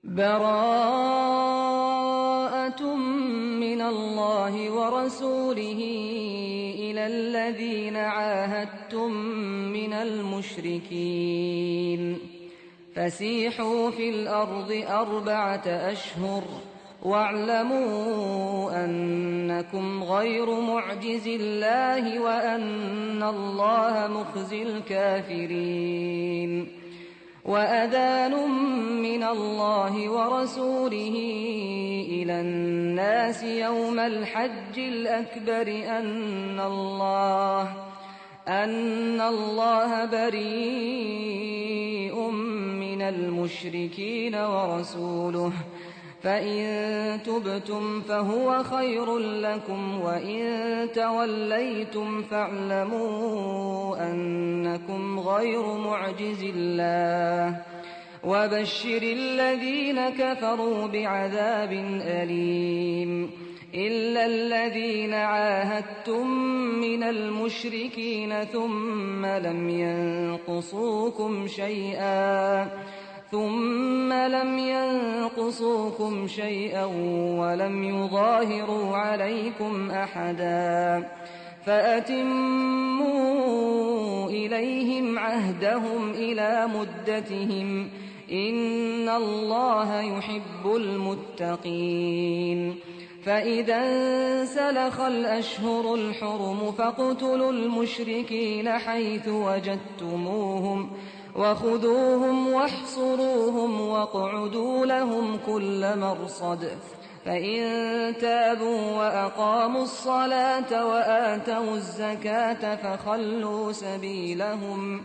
براءة من الله ورسوله إلى الذين عاهدتم من المشركين فسيحوا في الأرض 4 أشهر واعلموا أنكم غير معجز الله وأن الله مخزي الكافرين وأذان من الله ورسوله إلى الناس يوم الحج الأكبر أن الله بريء من المشركين ورسوله فإن تبتم فهو خير لكم وإن توليتم فاعلموا أنكم غير معجز الله وبشر الذين كفروا بعذاب أليم إلا الذين عاهدتم من المشركين ثم لم ينقصوكم شيئا ولم يظاهروا عليكم أحدا فأتموا إليهم عهدهم إلى مدتهم إن الله يحب المتقين فإذا انسلخ الأشهر الحرم فاقتلوا المشركين حيث وجدتموهم وخذوهم واحصروهم واقعدوا لهم كل مرصد فإن تابوا وأقاموا الصلاة وآتوا الزكاة فخلوا سبيلهم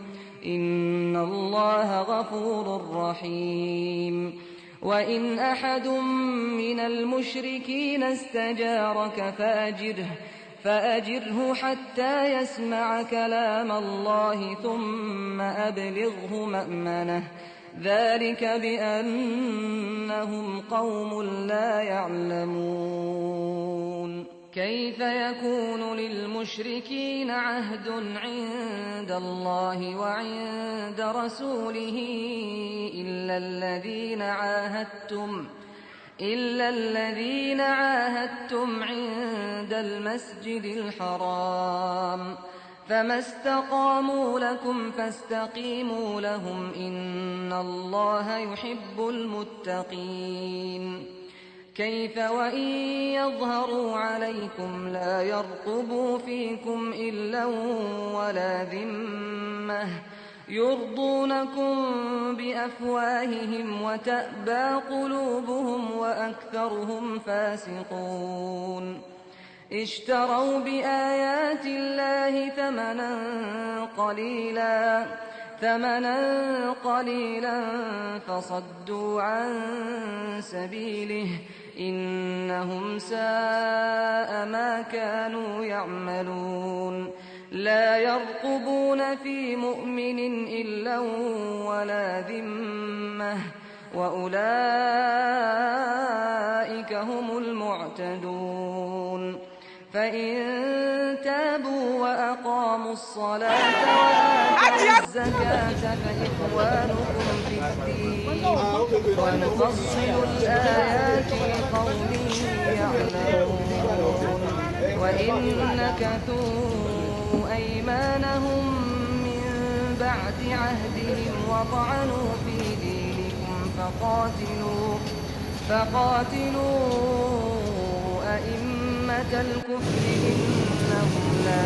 إن الله غفور رحيم وإن أحد من المشركين استجارك فأجره حتى يسمع كلام الله ثم أبلغه مأمنه ذلك بأنهم قوم لا يعلمون كيف يكون للمشركين عهد عند الله وعند رسوله إلا الذين عاهدتم عند المسجد الحرام فما استقاموا لكم فاستقيموا لهم إن الله يحب المتقين كيف وإن يظهروا عليكم لا يرقبوا فيكم إلا ولا ذمة يرضونكم بأفواههم وتأبى قلوبهم وأكثرهم فاسقون اشتروا بآيات الله ثمنا قليلا فصدوا عن سبيله إنهم ساء ما كانوا يعملون لا يرقبون في مؤمن إلا ولا ذمة وأولئك هم المعتدون فإن تابوا وأقاموا الصلاة وآتوا الزكاة فإخوانكم في الدين ونفصل الآيات لقوم يعلمون وإن نكثوا أيمانهم من بعد عهدهم وطعنوا في دينكم فقاتلوا أئمة الكفر إنهم لا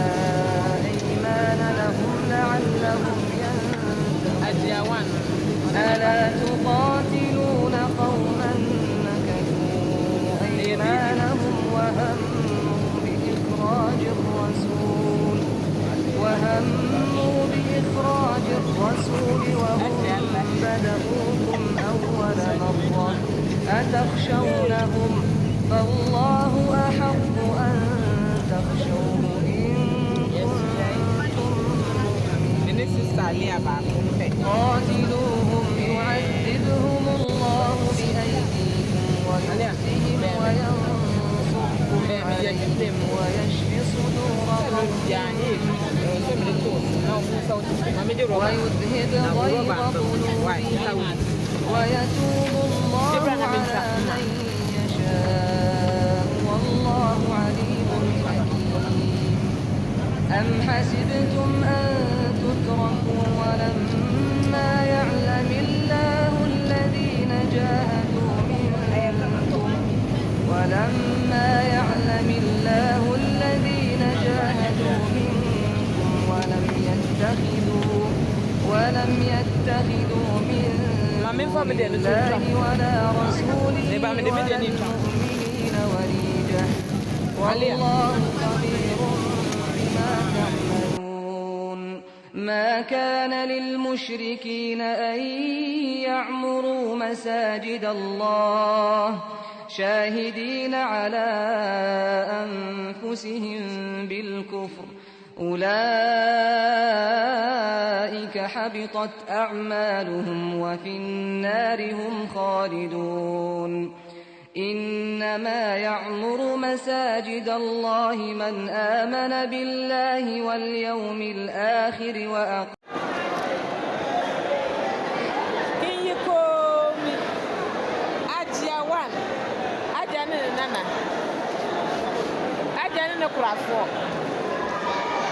أيمان لهم لعلهم ينتهون ألا تقاتلون قوما نكثوا أيمانهم وهموا بإخراج الرسول وهم بدؤوكم أول مرة أتخشونهم فالله أحق أن تخشوه إن كنتم مؤمنين قاتلوهم يعذبهم الله بأيديكم ويخزهم وينصركم عليهم ويشف صدور قوم ويذهب غيظ قلوبهم ويتوب الله يتخذوا من دون الله ولا رسوله ولا المؤمنين وليجة والله خبير بما تعملون ما كان للمشركين أن يعمروا مساجد الله شاهدين على أنفسهم بالكفر أولئك حبطت أعمالهم وفي النار هم خالدون إنما يعمر مساجد الله من آمن بالله واليوم الآخر وأقام Kurafo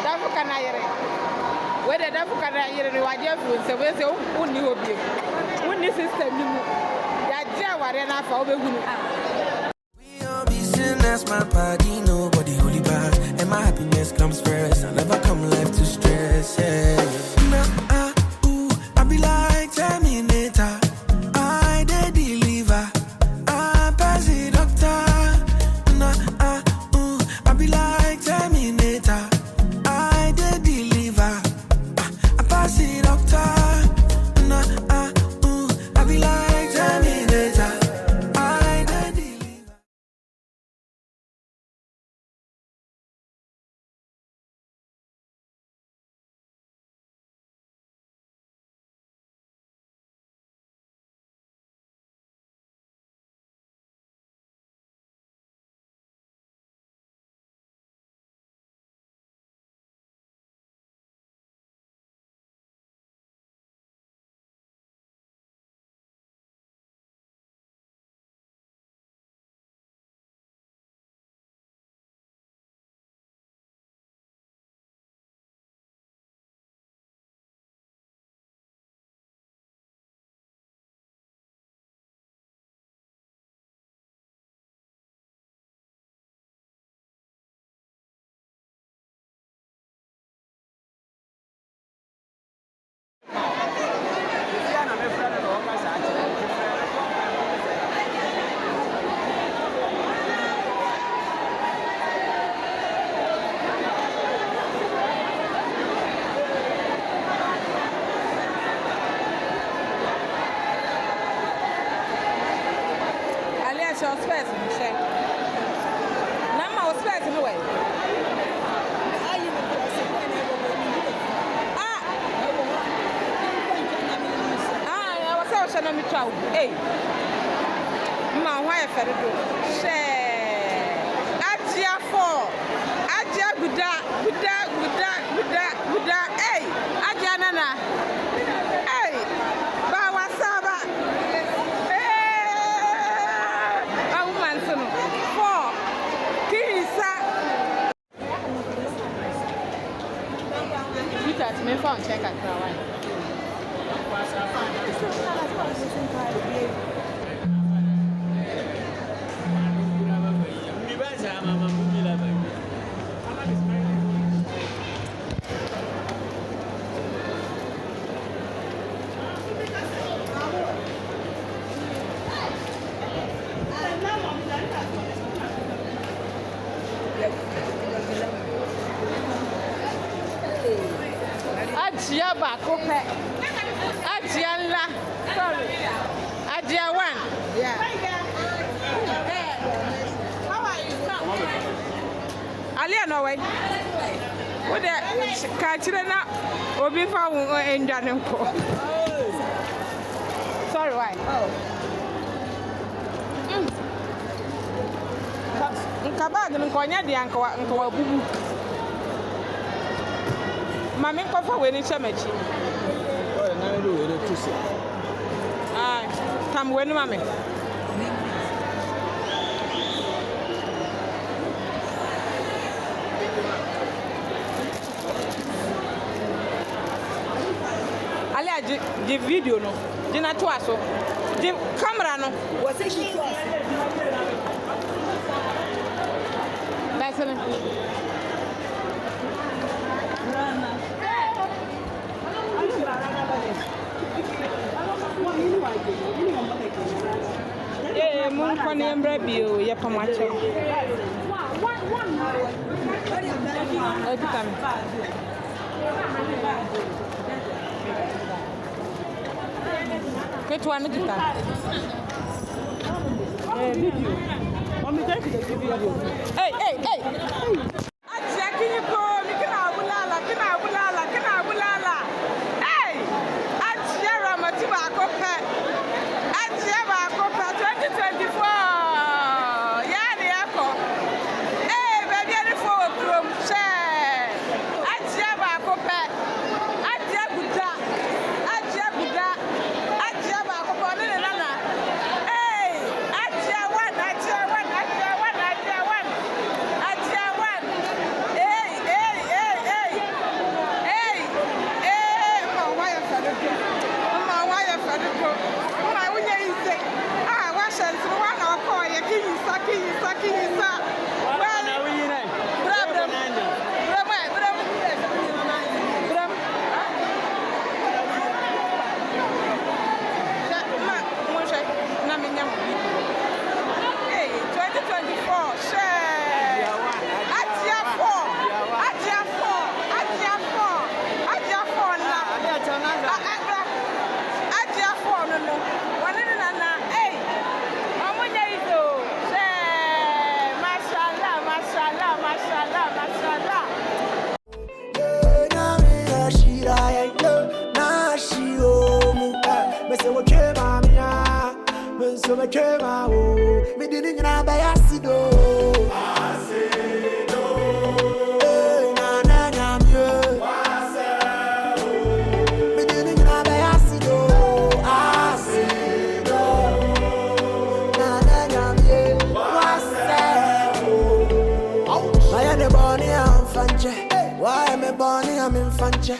dafu kana yere we de dafu kana yere ni waje fu nse we se unni obi unni system ni mu ya je ware na fa obehunu we all be sin that's my body nobody holy back and my happiness comes first I never come left to stress yeah I be like Terminator I dey deliver I pass the doctor I be like Terminator I did deliver I pass it doctor I be like Terminator I did deliver Hey, ma why ferry do? Share. Ajia 4. Ajia guda. Hey, Ajia nana. Hey, bawa saba. Hey, bawa mansono. 4. Kisa. Look at me phone check at Kawan. Ajia ba kope. Ajia la. Sorry. Ajia 1. Yeah. How are you? Ali no way. What the kachire na obi fa wo endwane nko. Sorry why? Oh. Nka bag nko nya de anka wa bubu. Mami kofa we ni chamachi. Oh, na ru we to see. Ah, tam we no mami. Ale di video no. Di na to aso. Di camera no. Wo se ki to aso. Basene. Mun konembra bio ya pamacho. Which one did you come? Video. Mommy, take the video. Hey! I'm checking you, Paul. Hey! I'm Sierra Mativa Copa. I'm Sierra Copa 2024. Yeah, the echo. Hey, baby, the folk room. Share. I'm Sierra Copa. I'm Jabuda. So me chema o me didn't na ba yasido na mye me didn't na ba yasido na mye why am I born am fanche why me born am in fanche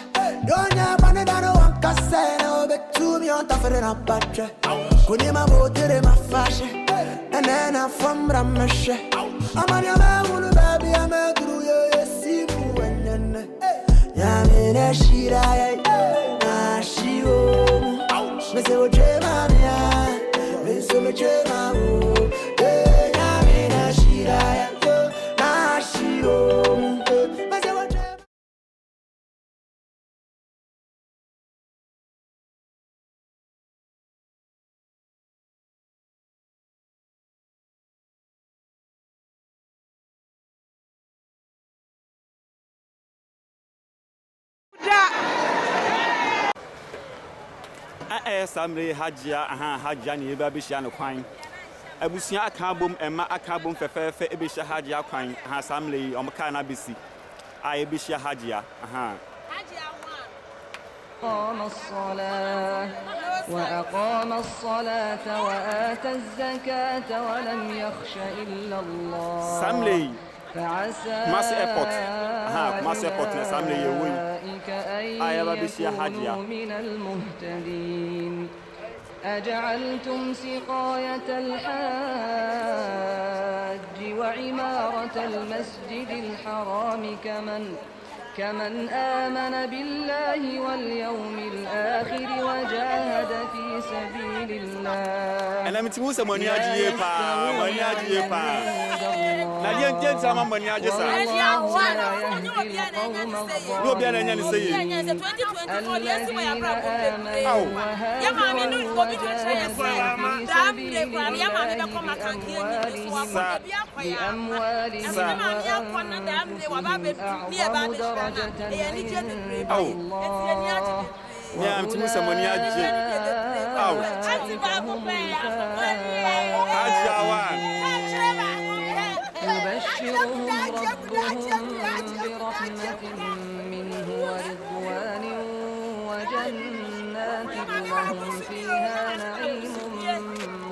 don't ya bana dano wankase no be tu mi on ta fere na patre Kunima motere ma fashe, and then I'm from Ramashe. I'm on your man, baby, I'm a guru, you see, when Yamina Shira, Nashio, Miss Ojemania, Miss Ojema, Yamina Shira, Nashio. Samre Hajia ni eba bishia no kwan abusia aka bom ema aka bom fefefe ebishia Hajia kwan samle omka na bisi a ebishia Hajia وأقام الصلاة وآتى الزكاة ولم يخش إلا الله ساملي فعسى Mass Airport na Samle yewi ayaba bishia Hajia من المهتدين أجعلتم سقاية الحاج وعمارة المسجد الحرام كمن آمن بالله واليوم الآخر وجاهد في سبيل الله أنا متموسى مني أجيه با نادي أنت سامع مني أجيه سا لو بيانا نيجي نسيي الذين آمنوا وهاجروا وجاهدوا في سبيل الله بأموالهم وأنفسهم أعظم درجة عند الله يا أنت موسى مني أجيه يبشرهم ربهم برحمة منه ورضوان وجنات لهم فيها نعيم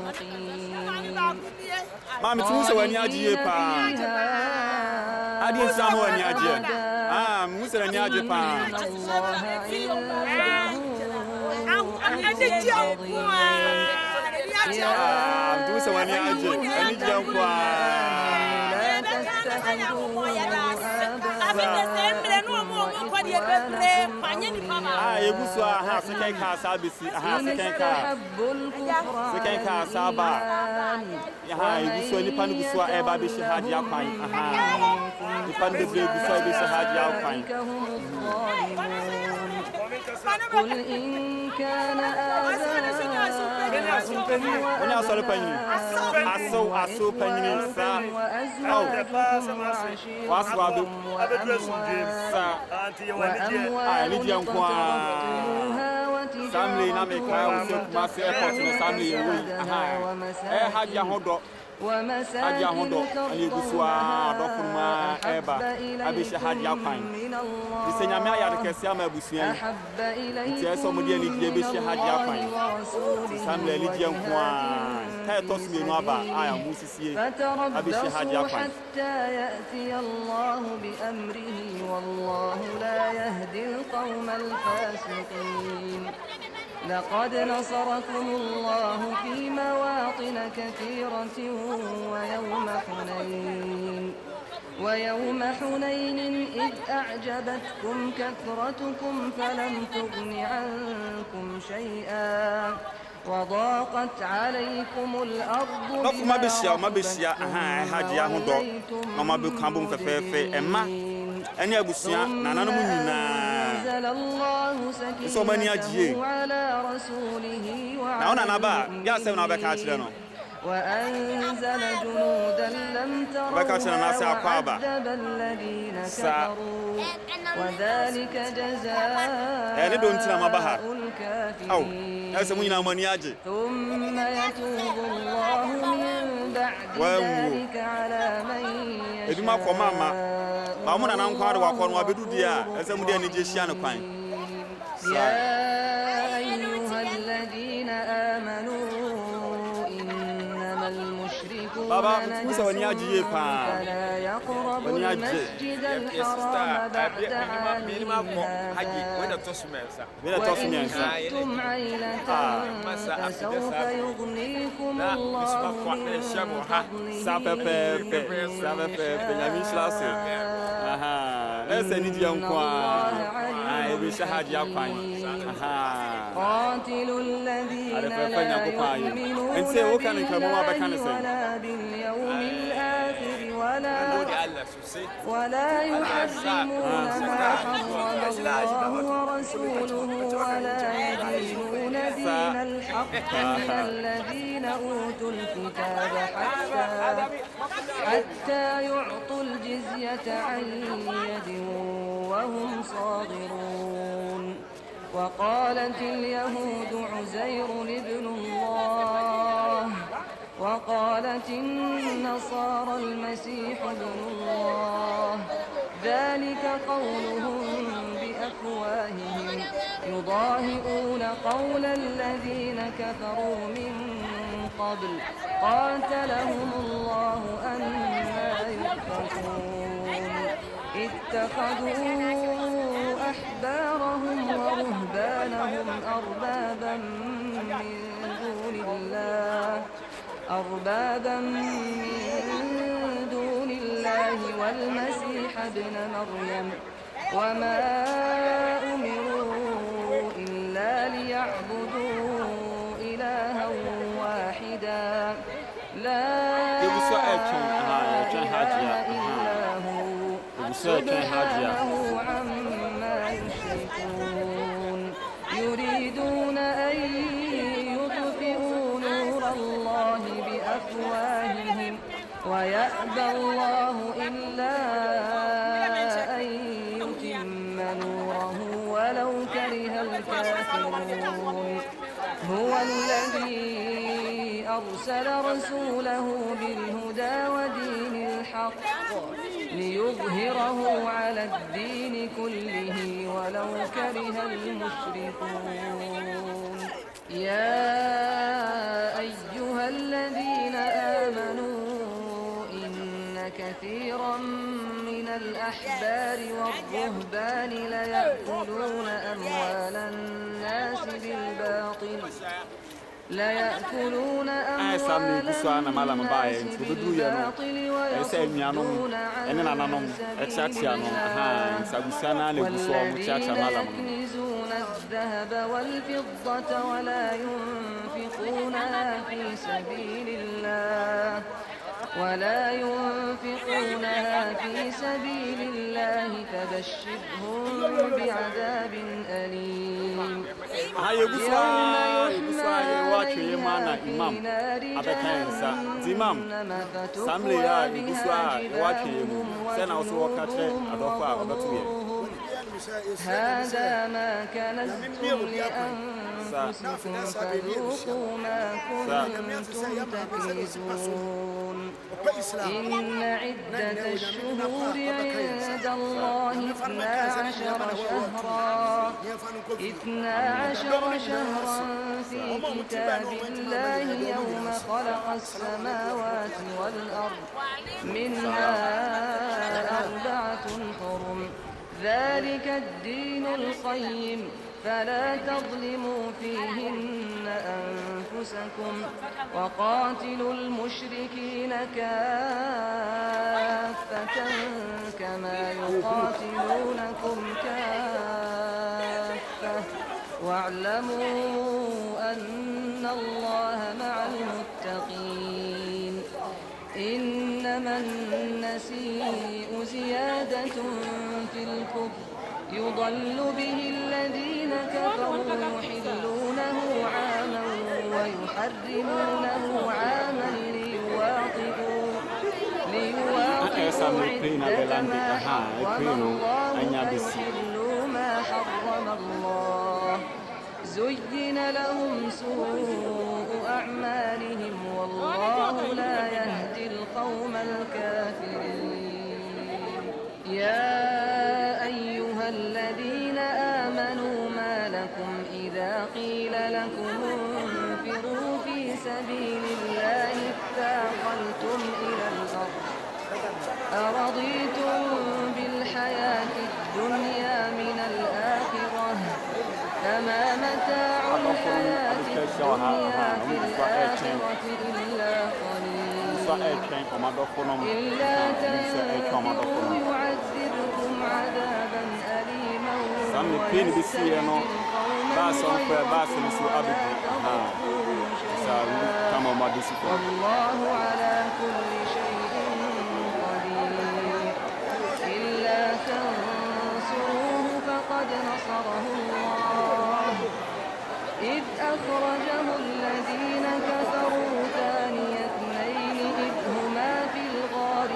مقيم ما متموسى وني أجيه با أدين سامو وني أجيه موسى وني أجيه با موسى وني أجيه أني جنبوا أبدا يبصوا ها سكين كاسابسي ها سكين كا سكين كاسابا ها يبصوا نيبان يبصوا إبا بيشهاد ياقين نيبان بيشهاد بيشهاد ياقين قل إن كان ومساكن ترضونها أحب إليكم فتربصوا حتى يأتي الله بأمره والله لا يهدي القوم الفاسقين لقد نصركم الله في مواطن كثيرة ويوم حنين إذ أعجبتكم كثرتكم فلم تغن عنكم شيئا وضاقت عليكم الأرض بما أنزل الله سكينته على رسوله وأنزل جنودا لم تروها وعذب الذين كفروا وذلك جزاء الكافرين ثم يتوب الله من بعد ذلك على من يشاء يا أيها الذين آمنوا المشركون نجس فلا يقربوا المسجد الحرام بعد عامهم هذا وإن خفتم عيلة فسوف يغنيكم الله من قاتلوا الذين لا يؤمنون ولا باليوم الآخر ولا يحرمون ما حرم الله ورسوله ولا يدينون دين الحق من الذين أوتوا الكتاب حتى يعطوا الجزية عن يد وهم صاغرون وقالت اليهود عزير ابن الله وقالت النصارى المسيح ابن الله ذلك قولهم بأفواههم يضاهئون قول الذين كفروا من قبل قاتلهم الله أنى يؤفكون اتخذوا أحبارهم ورهبانهم أربابا من دون الله والمسيح ابن مريم وما أمروا إلا ليعبدوا إلها واحدا لا إله إلا هو سبحانه عما يشركون يريدون أن يطفئوا نور الله بأفواههم ويأبى الله إلا أن يتم نوره ولو كره الكافرون هو الذي أرسل رسوله بالهدى ودين الحق ليظهره على الدين كله ولو كره المشركون يا أيها الذين آمنوا إن كثيرا من الأحبار والرهبان ليأكلون أموال الناس بالباطل ويصدون عن سبيل الله والذين يكنزون الذهب والفضة ولا ينفقونها في سبيل الله فبشرهم بعذاب أليم يوم يحمى عليها في نار جهنم فتكوى بها جباههم وجنوبهم هذا ما كنزتم لأنفسكم فذوقوا ما كنتم تكنزون إن عدة الشهور عند الله 12 شهرا في كتاب الله يوم خلق السماوات والأرض منها 4 حرم ذلك الدين القيم فلا تظلموا فيهن أنفسكم وقاتلوا المشركين كافة كما يقاتلونكم كافة واعلموا أن الله مع المتقين إنما النسيء زيادة في الكفر يضل به الذين كفروا يحلونه عاما ويحرمونه عاما ليواطئوا عدة ما حرم الله فيحلوا ما حرم الله زين لهم سوء أعمالهم والله لا يهدي القوم الكافرين يا أيها الذين آمنوا ما لكم إذا قيل لكم انفروا في سبيل الله اثاقلتم إلى الأرض أرضيتم بالحياة الدنيا من الآخرة فما متاع الحياة الدنيا في الآخرة إلا قليل إلا تنفروا يعذبكم عذابا أليما ويستبدل قوما والله على كل شيء قدير إلا تنصروه فقد نصره الله إذ أخرجه الذين كفروا ثاني اثنين إذ هما في الغار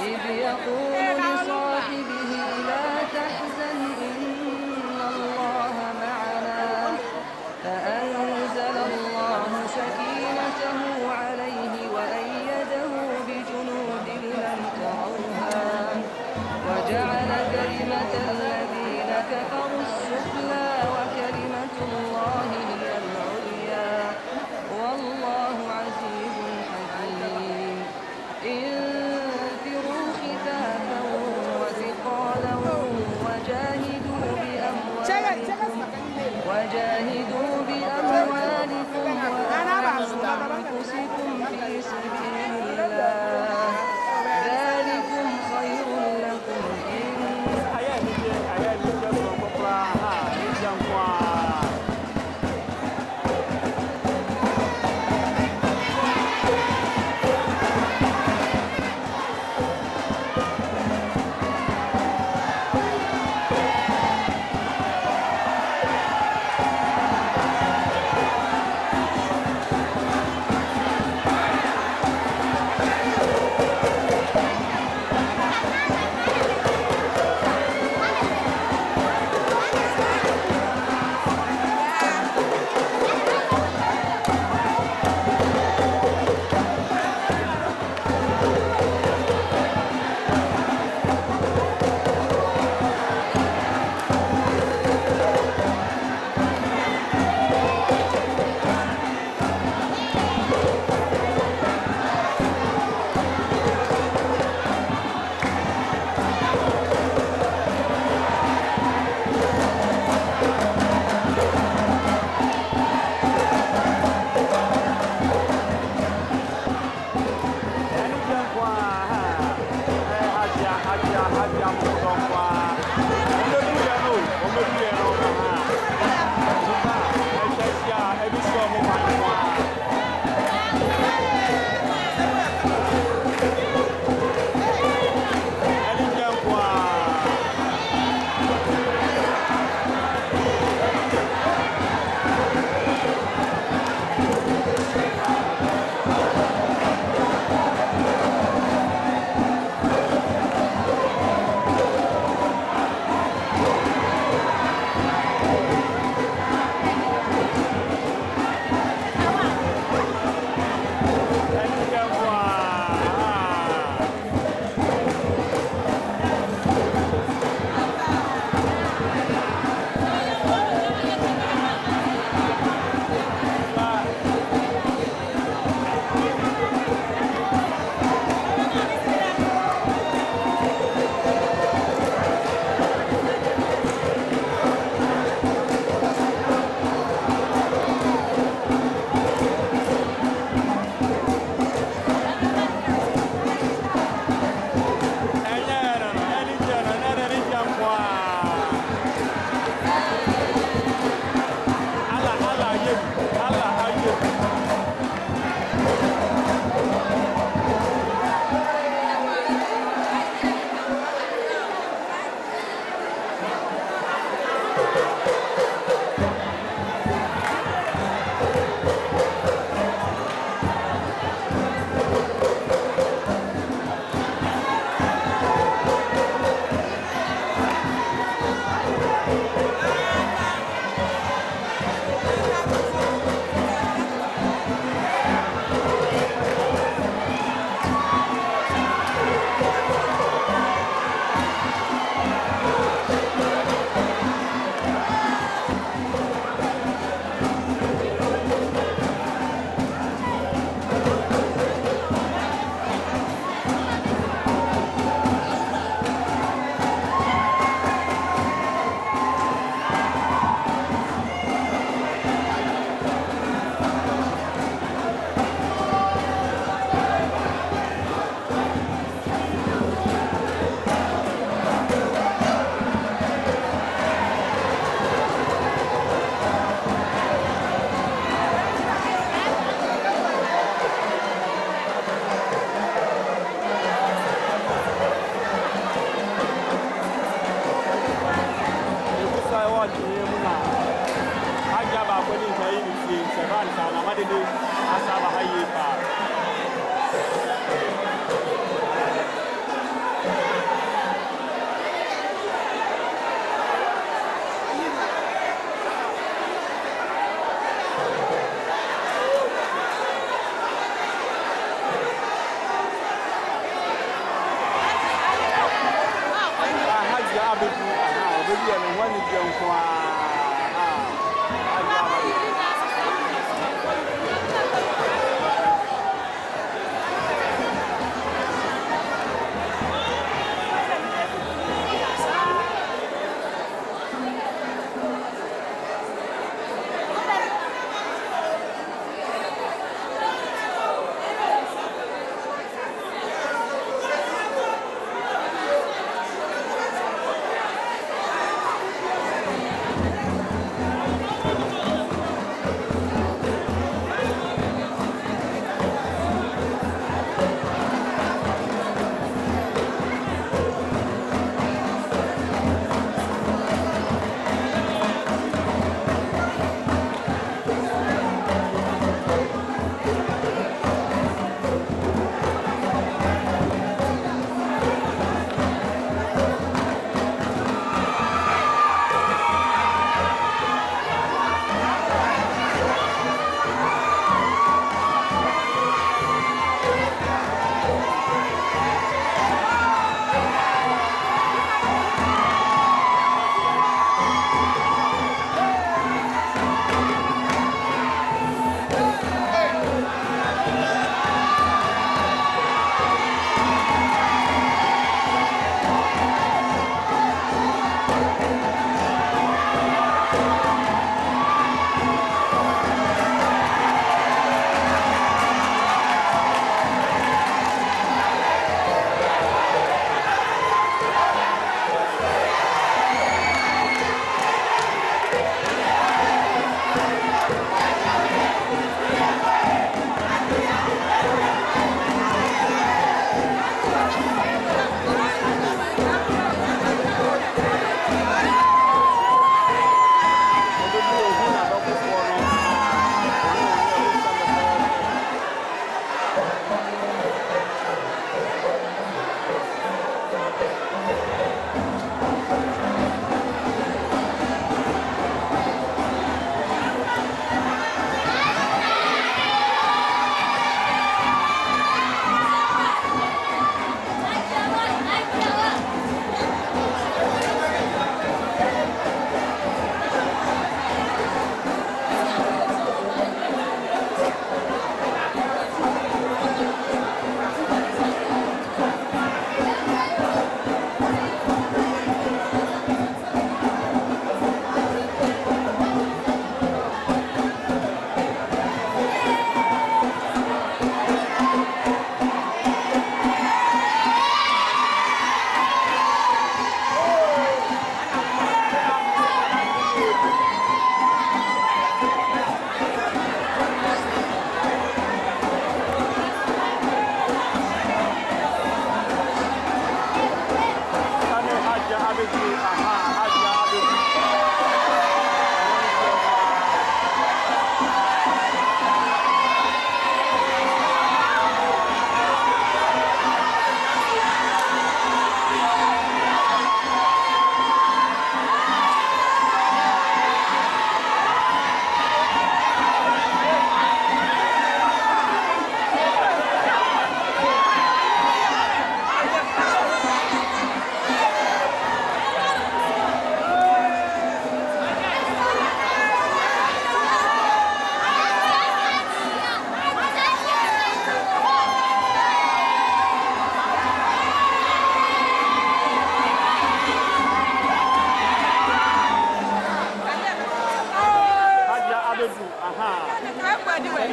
إذ يقول لصاحبه لا تحزن إن الله معنا فأنزل الله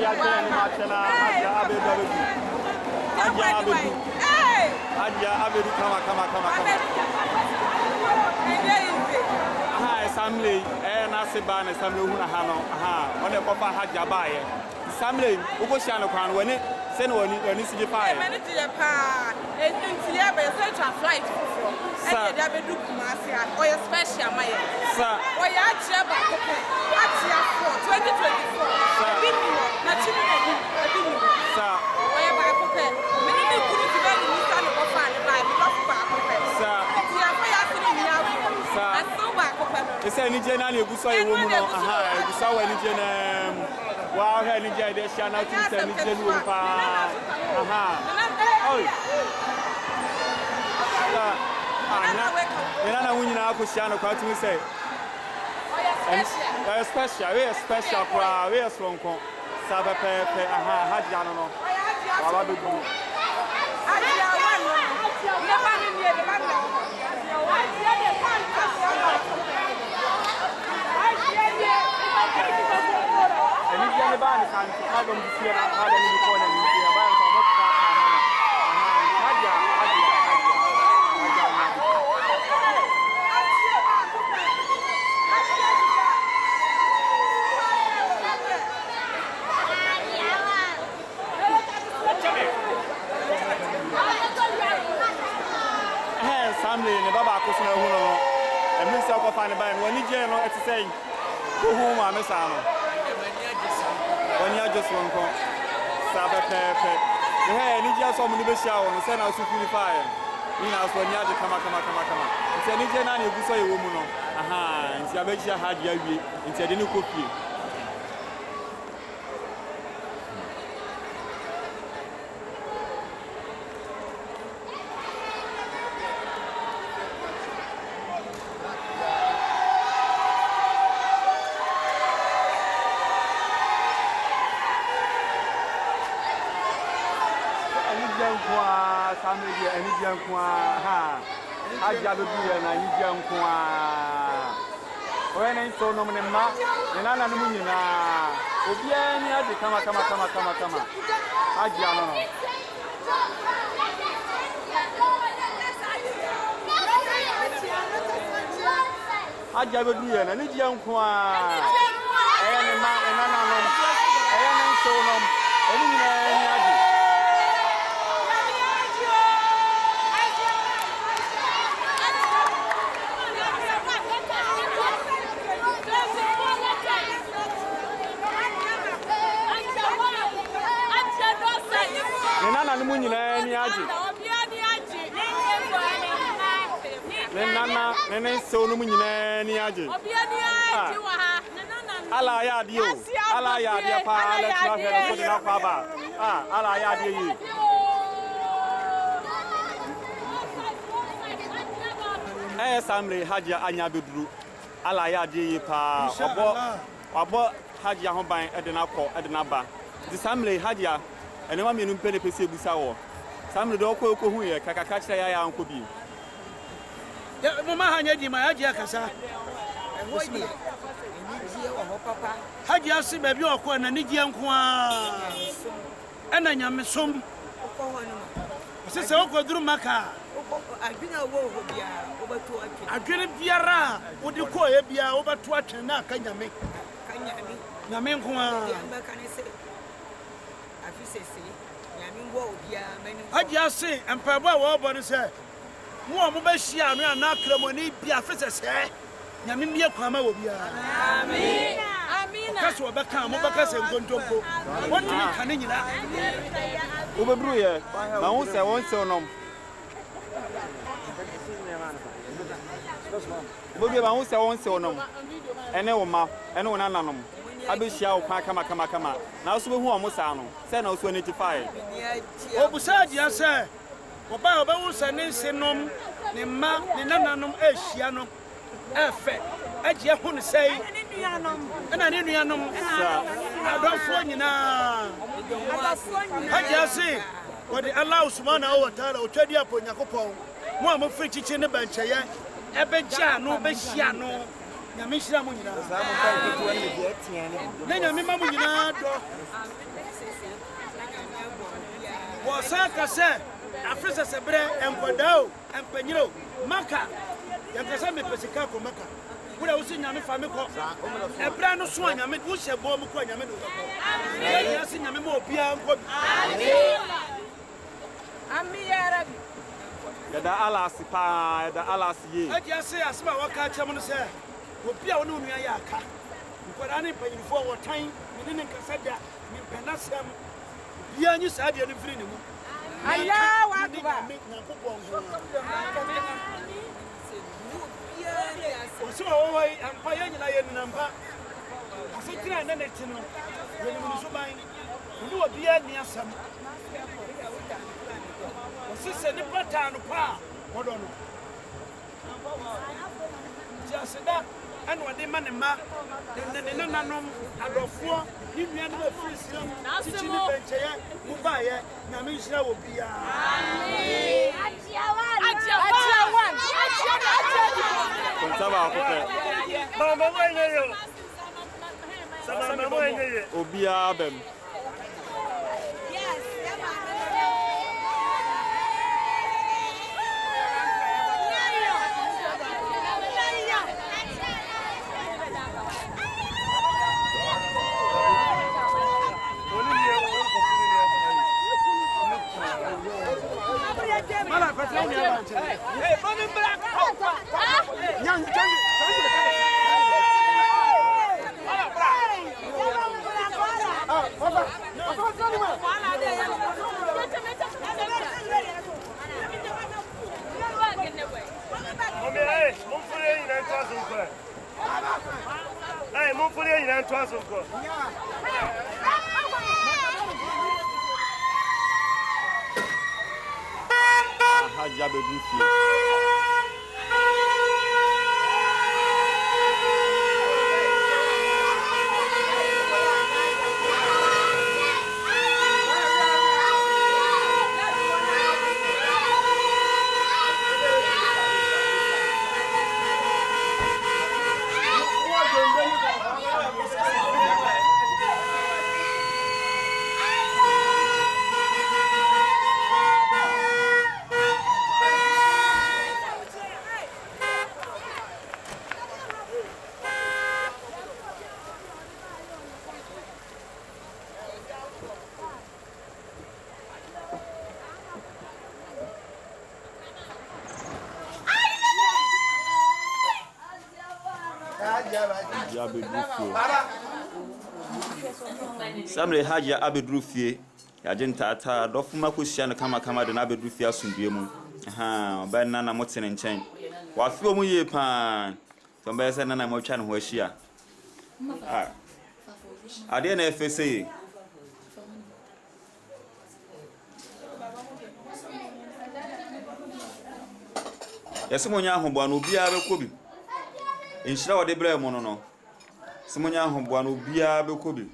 Haja Kenya Machana, Haja Abedu. Haja Abedu. Haja Abedu, come. Assembly, Nasiban, Assembly Hunahano, on the Papa Haja Baye. Assembly, Ukoshan, when it send when it is defied. And flight from Abedu Kumasia, or a special Maya. Sir, or Yachaba, 2024. They say any general you saw a woman, you saw any general. Wow, any general, they shall not use any general. When you are Cristiano, what you say? Special, we are special, we are strong. Sabape, Hadiano, Wababu. And if you are the band, I don't see how they before them. Family and Baba Cosmo, and Mr. Find a band when you general at saying, go home, I'm a son. When you're just one call, Sabbath, hey, need just some little shower and send us to fire. You know, when you're come. It's a new general, you say a woman. And Sabatia had Yavi instead of new cookie. Haja do na yija nkoa when so no me ma na no nyina obi ani ade kama haja no haja do na ni jia nkoa ne ma na no ne so no eni nyina ni ade Nana no munyina ni aje. Nana so no munyina ni aje. Ala ya dio. Ala ya dia pa ala twa fe no so na kwa ba. Ala ya dia yi. Assembly Haja anya beduru. Ala ya dia yi pa. Obo Haja ho ban e de na kọ e de na ba. Assembly Haja and I'm in Penny Busaw. Some of the Oko who are Kakakacha ya uncle B. Mamma Hanya, my Haja Casa. Haja see baby or Quan and Nidian Quan. And I am some. Sister Oko drew Maca. I've been a war over to I didn't be around. Would you call it be over to watch and now can you make? Namen Quan. I just say, and Papa Warbon said, more Mobashia, and not Clemoni, be a fisher, say, Yamimia Kwama will be. That's what Bacam, Bacas and Gondoko. What do you can in that? Overbrew, I won't say no. We'll give our own so no. And no ma, and no one. I be shall come. Now, so who are Musano? Send us 25. Oh, besides, yes, sir. Oba Bones and Senum, the man, the Nanum Asianum, Effect. As you want to say, and I didn't know. I don't want you now. I just say, what it allows 1 hour to trade up on Yacopo. One of free chicken in the bench, Ebenchano, Beshiano. Yamishra Munina. Then I remember you. Osaka say Afrisa sebre empodao empanyiro maka yakasa me pesika ko maka wura wo si nyame fa me ko ebra no so nyame wo hye bo mu ko nyame do ko ya si nyame mo obia nko Ami ya Rabbi. Yada alasi pa, yada alasi ye. Adi ase asema waka kyam no say obia wo no nua ya aka nkwara ne panyinfo wo tan me ne nkasa da me penasem bia nyi saa de no firi ne mu Allahu Akbar. So why empire nyina ye namba asekira na neti no ye ni so ban ndu obia ni asam osise ni pattern pa modo no jasida anu ade ma ne ma ne nanom adofo ni nua no afiri siam titi ni bencheye mu ba ye nyame nhira wo bia amen ajiawan Kontaba akoko. mama mwenye yo sama mwenye yo Obia bem. Mala patron ya banche. Hey, mami black. Yang changi. Mala black. Ah, papa. Papa tani ma. Mami, hey, mon frère il a trois enfants. Hey, mon frère il a trois enfants. Hajia bedu fie. Samre Hajia abedru fie ya jentata dofuma ko hia no kama de na abedru fie asundue mu ba na motene nchen wa fie mu ye pa to ba se na mo twa no ho ahia ade na efese yesimonya ahobwa no obia be kobi enhira wode bra mu no simonya ahobwa no obia be kobi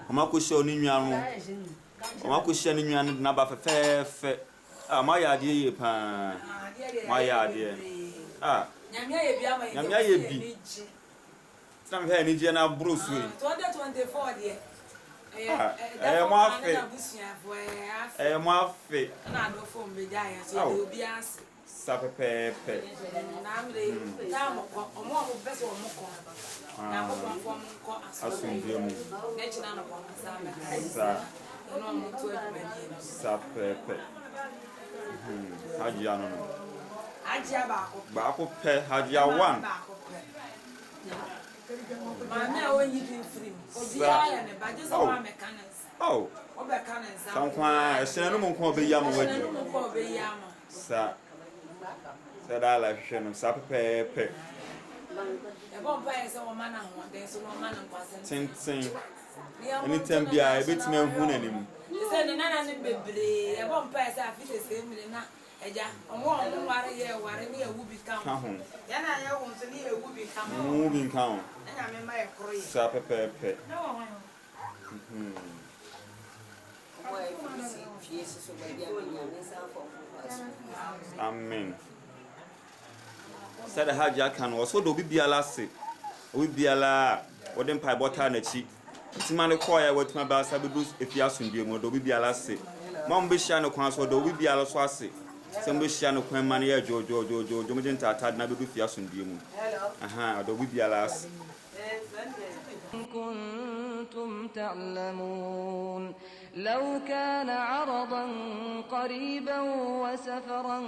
Mako show ni nwan mako show ni nwan na ba fefefe ma ya de ye pa ma ya de nyamia ye bi sam he ni je na bruce we 2024 de mo afe na do fo mbeja ya so de obi ase sa pepepe na mre ta mo ko omo beso omo ko na mo ko ko asundie mu na china no ko sa no mo to edumadi sa pepe Hajia no Hajia ba ko pe Hajia 1 Mama o yi din free obi ya ne ba je so ma mechanics obe mechanics sankwa esene no mo nko obe ya mo wadi sa da la hwe no sa pepe e bon pa ese wo mana ho den so no mana nkwase tintin anytime bia e betime hu na nim ise ne nana ne bebre e bon pa ese afite se mire na eja omo ware ye ware ne ewu bi kan ya na ye wo nso ne ewu bi kan mu bi kan na me ma e kro sa pepe Amen. said the Hajj can also do Biala say, we Biala, or then Pai Botanachi. Timano Koya, what my Basabu, if you ask him, do Biala say. Mom Bishano Council, do Biala Swasi. Some Bishano Queen Mania Jojo, Jomajin Tata, Nabu Fiasun Dimu. Aha, do Biala. كنتم تعلمون لو كان عرضا قريبا وسفرا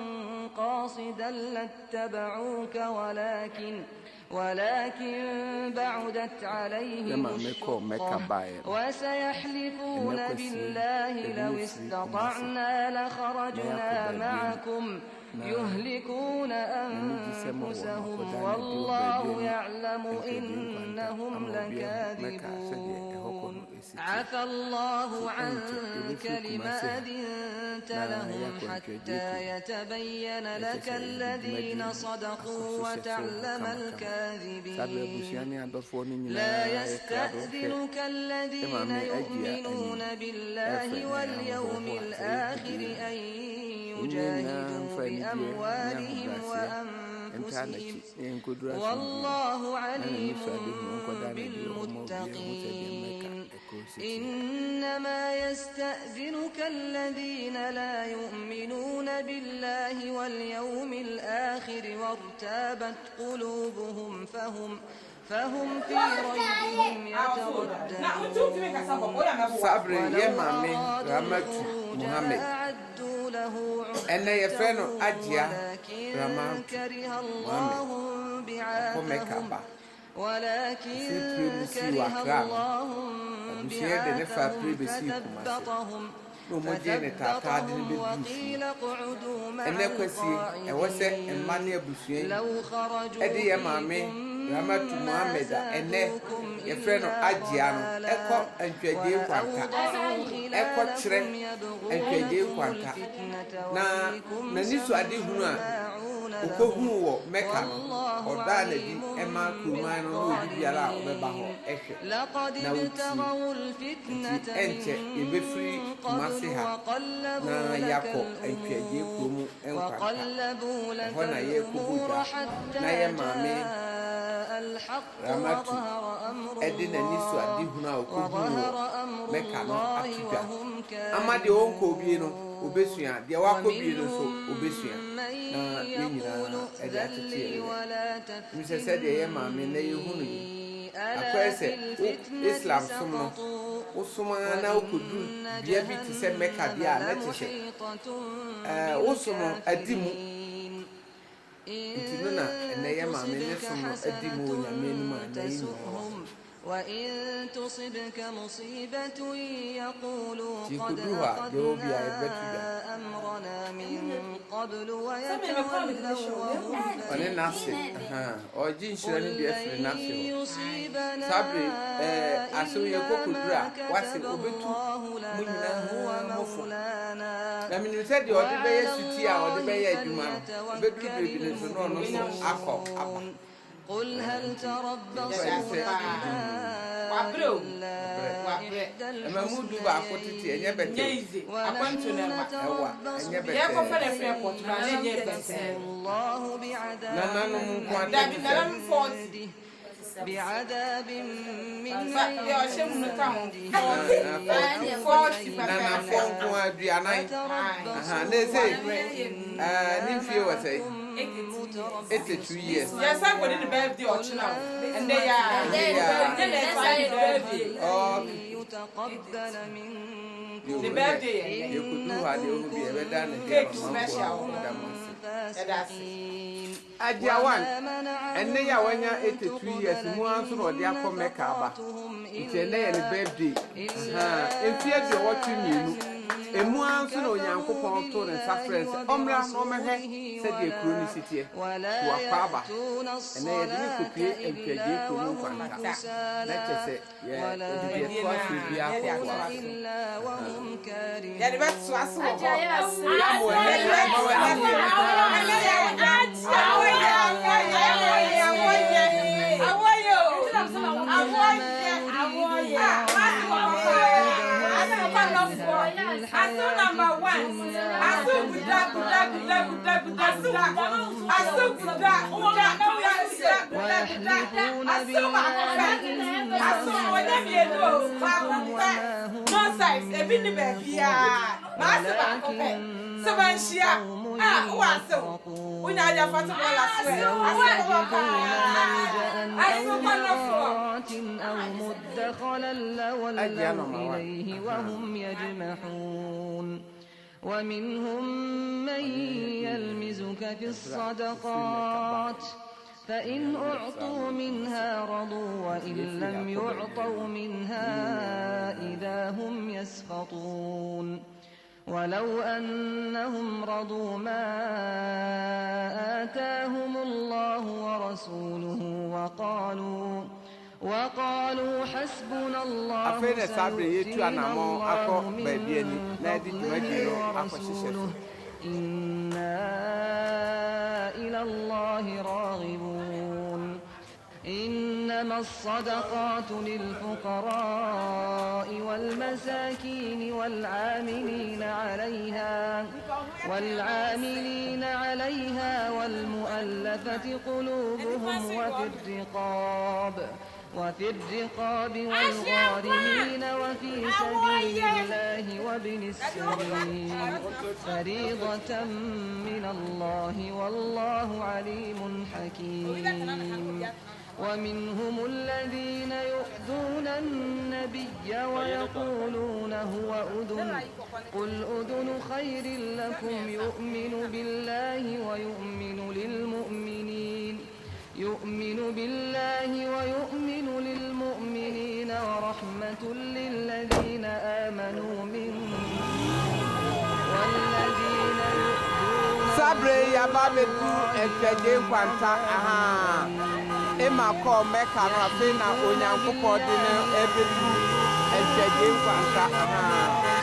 قاصدا لاتبعوك ولكن بعدت عليهم الشقة وسيحلفون بالله لو استطعنا لخرجنا معكم يهلكون أنفسهم والله يعلم إنهم لكاذبون عفى الله عنك لما أذنت لهم حتى يتبين لك الذين صدقوا وتعلم الكاذبين لا يستأذنك الذين يؤمنون بالله واليوم الآخر أن يجاهدوا بأموالهم وأنفسهم والله عليم بالمتقين إنما يستأذنك الذين لا يؤمنون بالله واليوم الآخر وارتابت قلوبهم فهم في ريبهم يترددون صبري يا مامي رحمت محمد أنا يفرن أجيا رحمت محمد ولكن كره الله بعاثهم فثبطهم وقيل اقعدوا مع القاعدين لو خرجوا Ramatu Muhammad ene yefreno agiano eko antwade kwanta eko kire antwade kwanta na niso ade hunu a okohu wo meka no oda na di ema kuman no obi biara obeba ho ehwe na wuti ente ebefri kumase ha na yako antwade kumu enkwanta hona ye kubuja na ye mame Ramatu edina niso adi huna okuhunu meka no atija amade onko bi no obesua de wako bi no so obesua na yenyina ede atete mi se de ye ma me na yehunu akwese Islam sumo usuma na okudu bia bi ti se meka bia na tise usumo adimu intinuna ene ye ma me ne sumo adimu nyame no ma na yinu وإن تصبك مصيبة يقولوا قد أخذنا أمرنا من قبل ويتولوا وهم فرحون يصيبنا إلا ما كتب الله لنا هو مولانا قل هل تربصون إلا إحدى الحسنيين ونحن نتربص الله بعذاب من عنده 82 years. Yes, I got in the birthday or children. And they are birthday. Oh, the birthday. You could do how they will be ever done. Cake special. Ajawan, and they are when you're 83 years, more so they are from Mekaba. It's a birthday. If you're watching you. Emu anso no Yankopon to ne safrens omra no mehe se de chronicity to akwaba ene ye de kopie empede ko mu kwanta let us say yeah de cross bi akwa ya de bet so aso Asu number 1. Asu guda. ويحلفون بالله إنهم لمنكم وما هم ولكنهم قوم يفرقون لو يجدون ملجأ أو مغارات أو مدخلا لولوا إليه وهم يجمحون ومنهم من يلمزك في الصدقات فإن أعطوا منها رضوا وإن لم يعطوا منها إذا هم يسخطون ولو أنهم رضوا ما آتاهم الله ورسوله وقالوا حسبنا الله سيؤتينا الله من فضله ورسوله إنا إلى الله راغبون إنما الصدقات للفقراء والمساكين والعاملين عليها والمؤلفة قلوبهم وفي الرقاب والغارمين وفي سبيل الله وابن السبيل فريضة من الله والله عليم حكيم ومنهم الذين يؤذون النبي ويقولون هو أذن قل أذن خير لكم يؤمن بالله ويؤمن للمؤمنين ورحمة للذين آمنوا منهم والذين يؤذون Sabre ya ba bedu etwaje kwanta aha ema ko meka no afi na onyankopɔ de ne ebedu etwaje kwanta aha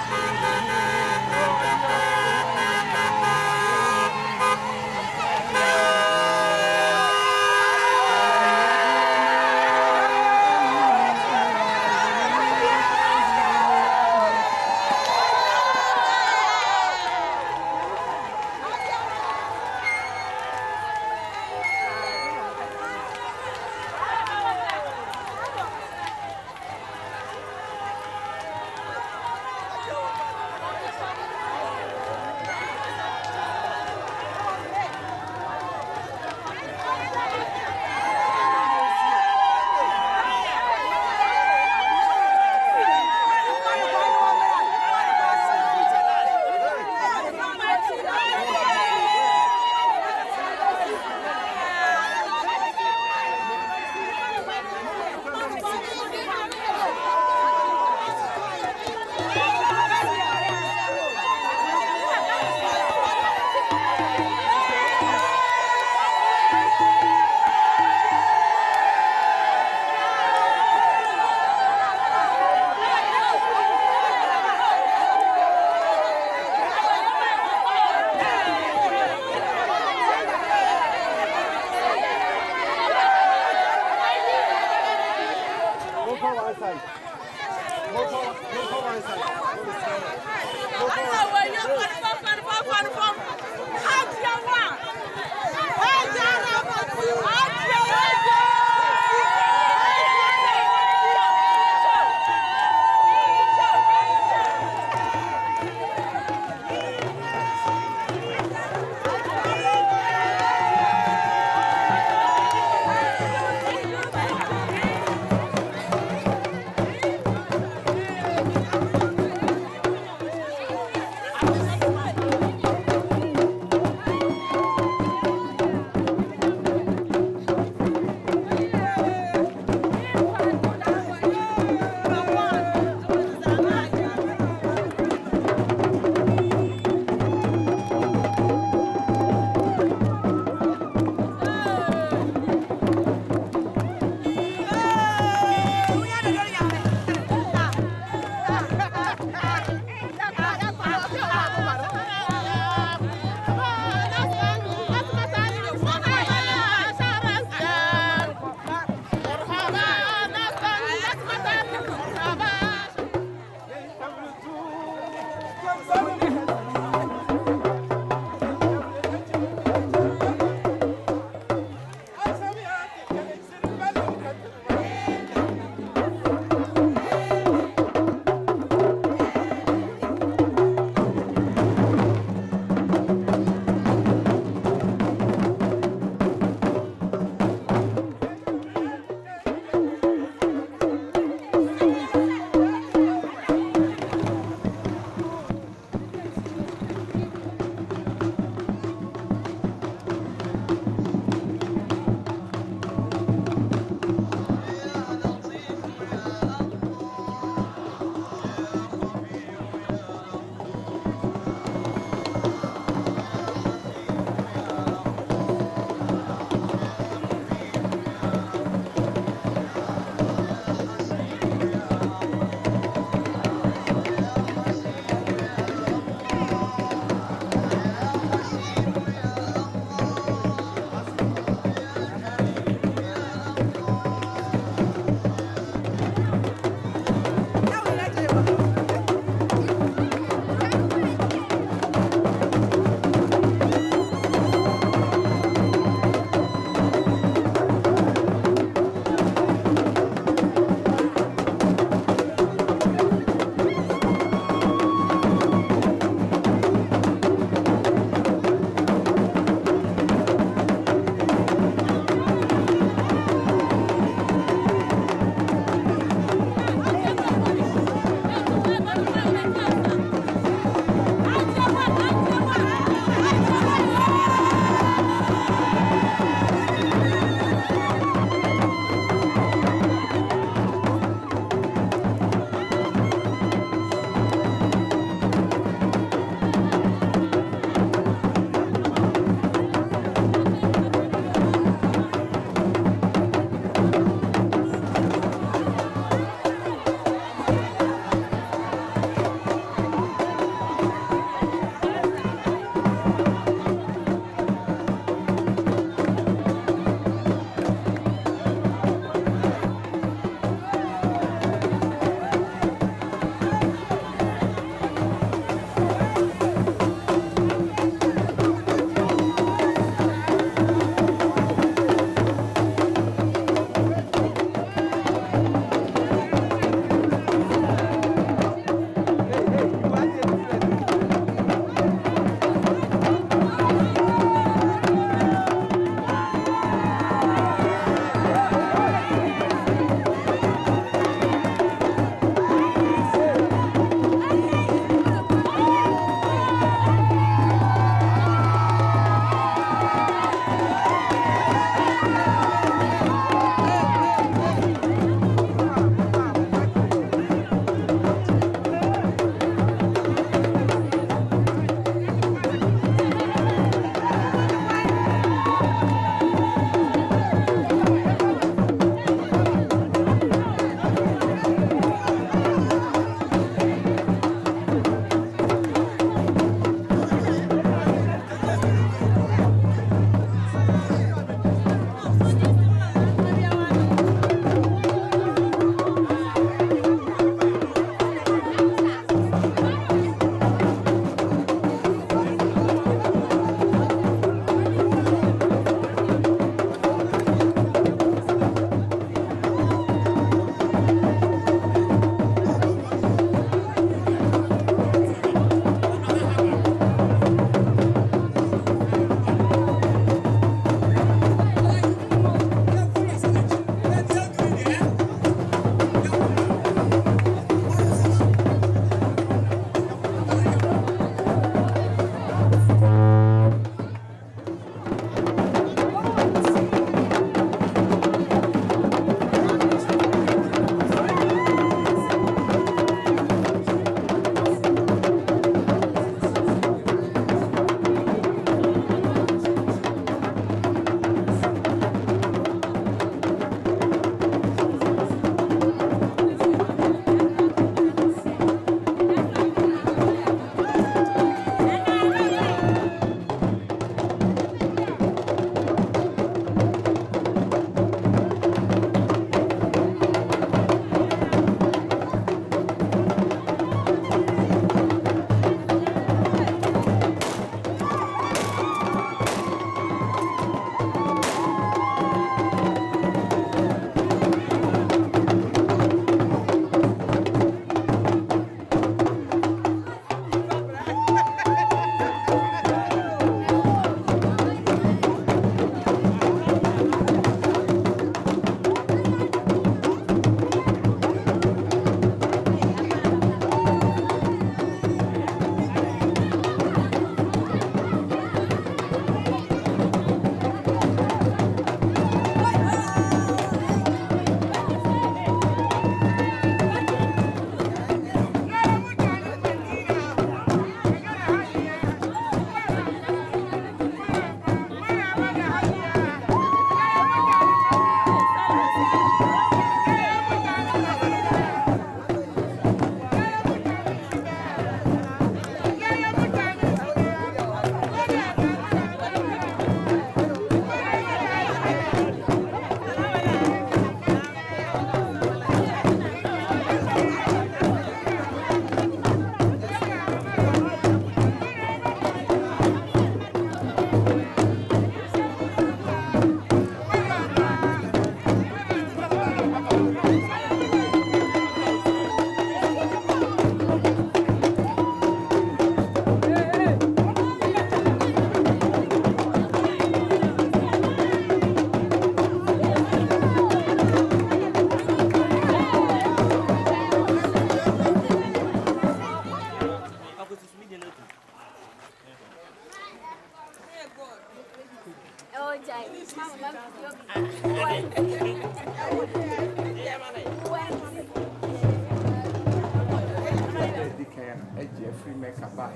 Free make a buy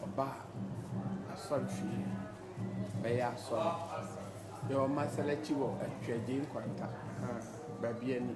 or bar a son tree. May I saw your master let you walk at Trading Quanta, baby any.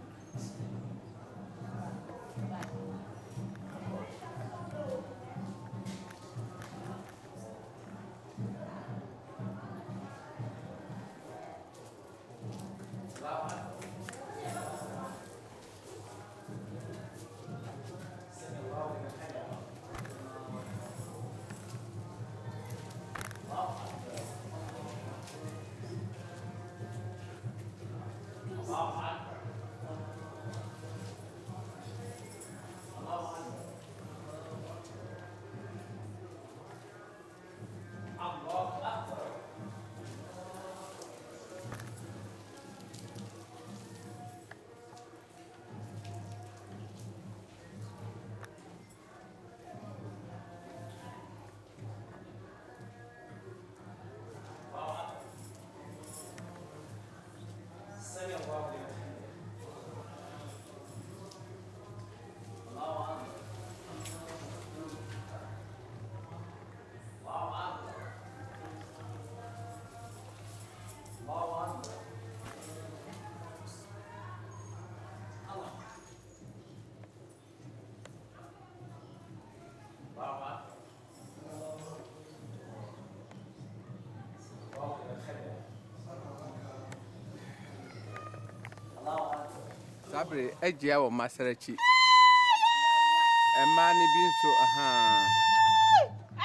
Sabre ejia wo masarachi e ma ni bi nso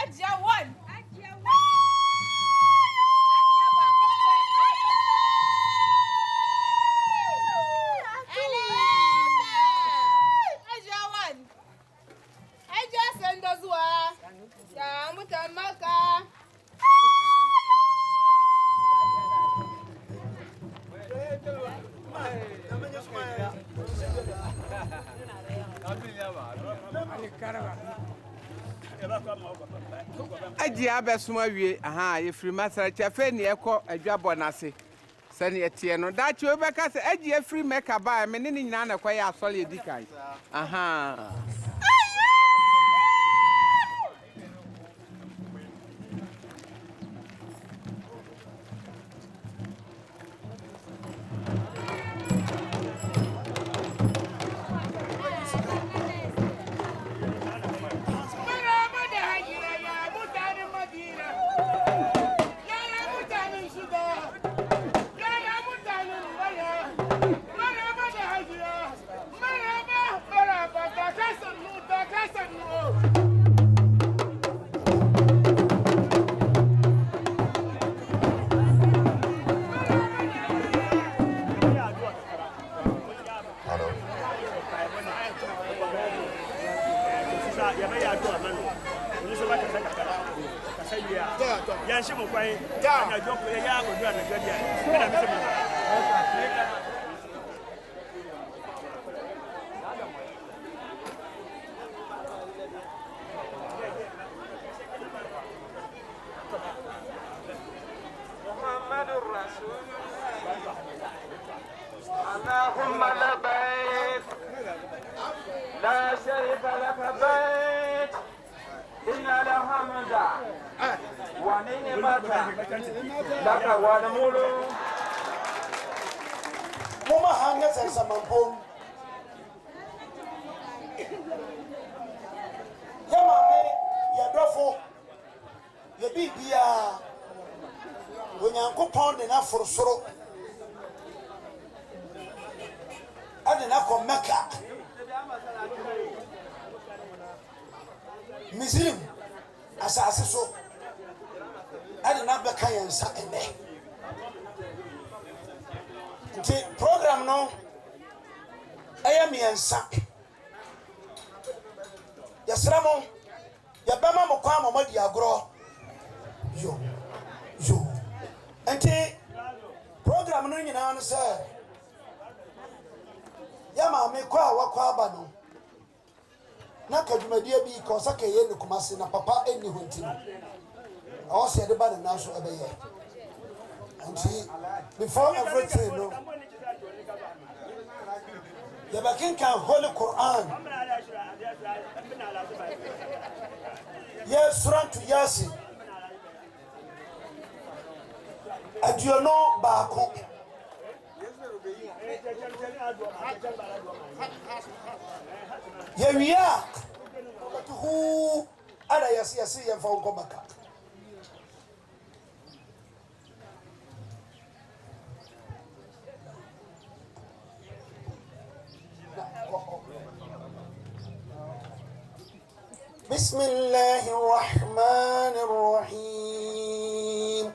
ejia one ejia sendo zuwa ya mutamaka Aji abesuma wie ye free masara chafe ne ekọ adwabọ nase se ne tie no da chi obeka se aji free make ba me ne nyina na kwa ya asole edikan اللهم لبيك لا شريك لك بيت إن الحمد ونعمة لك والملك Mama hanga sa mampom. Ya mame ya dofo. Ya bibia. Onyankopon de na forsoro. Ade na ko Mecca. Muslim asase so. Ade na beka yensa ene. The program no I am yensa. Yasramo ya bama mo kwa mo di agro. Yo. Enti program no nyina no say ya ma me kwa wakwa aba no na kadwumadie bi ko saka ye ne kumase na papa eni honti no awo se de ba na so ebeye And see, before everything, no, the Bakin can Holy Quran. Yes, Surah to Yasin. And you know, Baku. Here we are. Who are you? See, you found come back. بسم الله الرحمن الرحيم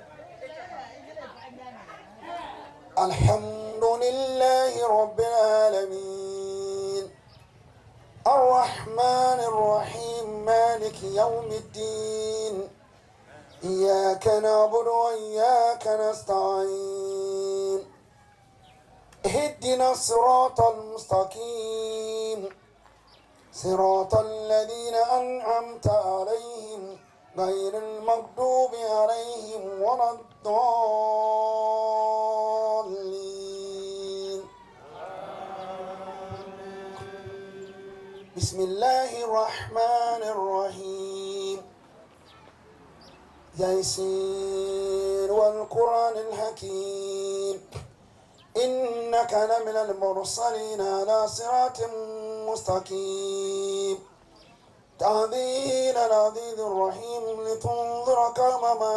الحمد لله رب العالمين الرحمن الرحيم مالك يوم الدين إياك نعبد وإياك نستعين اهدنا الصراط المستقيم صراط الذين أنعمت عليهم غير المغضوب عليهم ولا الضالين بسم الله الرحمن الرحيم ياسين والقرآن الحكيم إنك لمن المرسلين على صراط مستقيم تنزيل العزيز الرحيم لتنذر قوما ما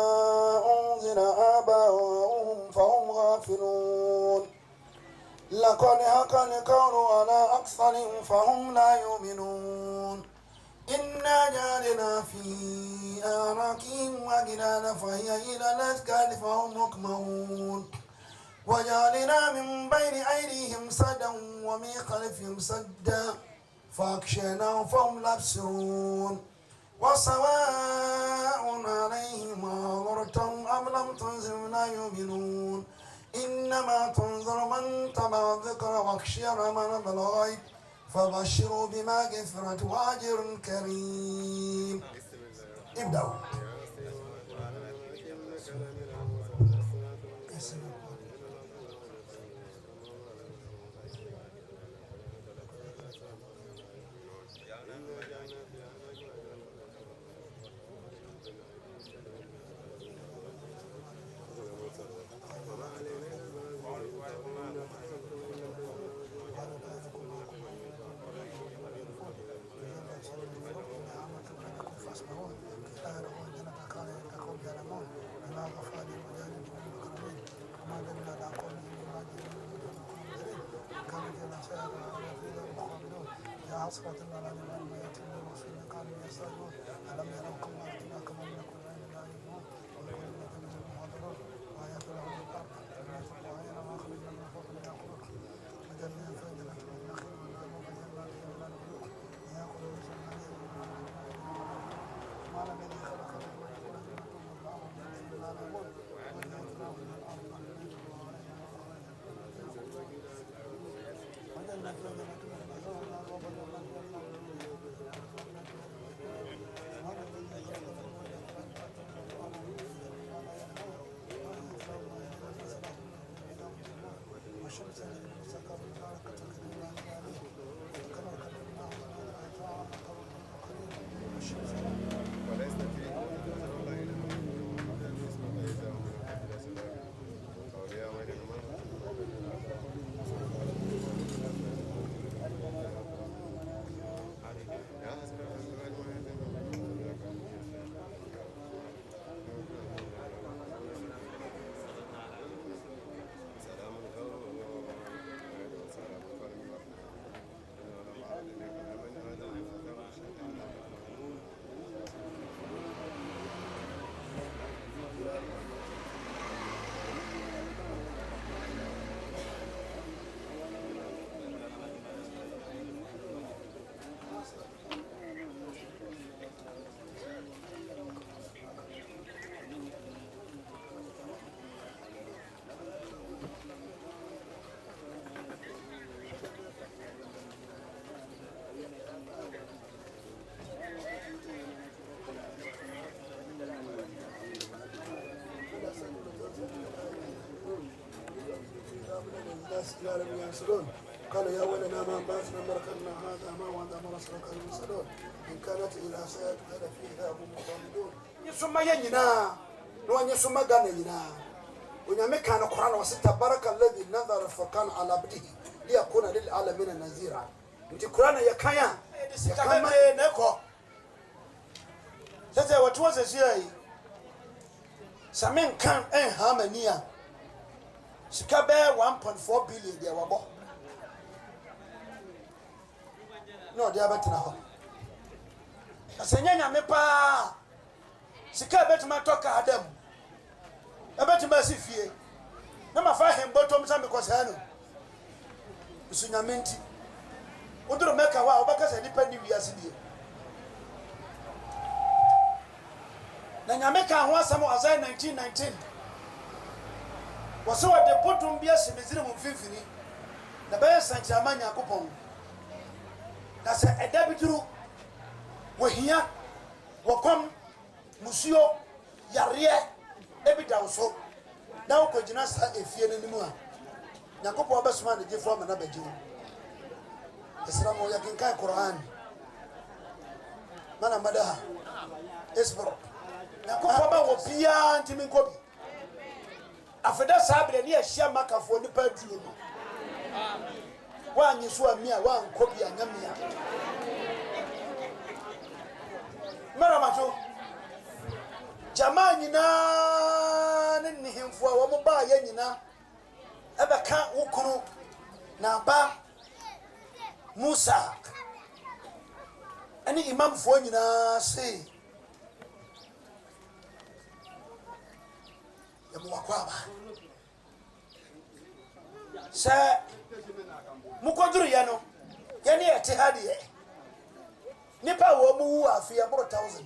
أنزل آباؤهم فهم غافلون لقد حق القول على أكثرهم فهم لا يؤمنون إنا جعلنا في أعناقهم أغلالا فهي إلى الأذقان فهم مقمحون وجعلنا من بين أيديهم سدا ومن خلفهم سدا فأغشيناهم فهم لا يبصرون وسواء عليهم أنذرتهم أم لم تنذرهم لا يؤمنون إنما تنذر من تبع الذكر وخشي الرحمن بالغيب فبشروا بمغفرة وأجر كريم. ابدأوا. حسرة على الإمام يتم الرسول كانوا يسألون ألم يروا كما أتنا كما نكون عين لا يبنون ونكون من المحاضرون وآيات لهم الأرض وآيات ما خرجنا من فوق ليأكلون وجعلنا فجنة من نخيل وجعلنا فجنات من البيوت ليأكلوا من ثمانية ما لم يلد خلق لهم ويكون جنة والله من لا نقول وآيات لهم من الأرض وجعلنا فجنة الناس إلى لم ينسلون قالوا يا ولنا ما أنباتنا مركبنا هذا ما وعد مرسلك المرسلون إن كانت إلى سيئة هذا فيها أبو مطالدون يسمى ينينا نوان يسمى غانينا ونعمل كان القرآن وستبارك الذي نظر الفرقان على عبده ليكون للعالمين نذيرا انت القرآن يكايا يكايا نكو sasa watu wazezia samen kan hamania sika be 1.4 billion dia wabo no dia betina ho asenya nyame pa sika betima toka adam ebetima sifie na mafa hembotom sambe kwasano usunyamenti uduro meka wa obakasa nipa ni wiase die na nyameka ho asam Isaiah 19:19 waso de potom bia semezire mu mfimfini na baye sanchama nyakopon na se edabiduru wohia wokom musuo yare ebidawo na okogina sa efie nanimu a nyakopon basoma ne gifo ma na bagiwo islamu yakinka Qur'an mana madaha isbir nyakopon ba wo bia ntimi nkobi afeda sabire ne ahia makafo nipa duo no wa nyiso amia wa nkobi anyamia mara macho jamaa nyina ne nihemfo a wo mo ba ya nyina ebeka wukuru na ba Musa ani imam fo nyina se ya mo wakwaba sa mukoduru ya no ya ne etihadi ye nipa wo mu wu afia 1000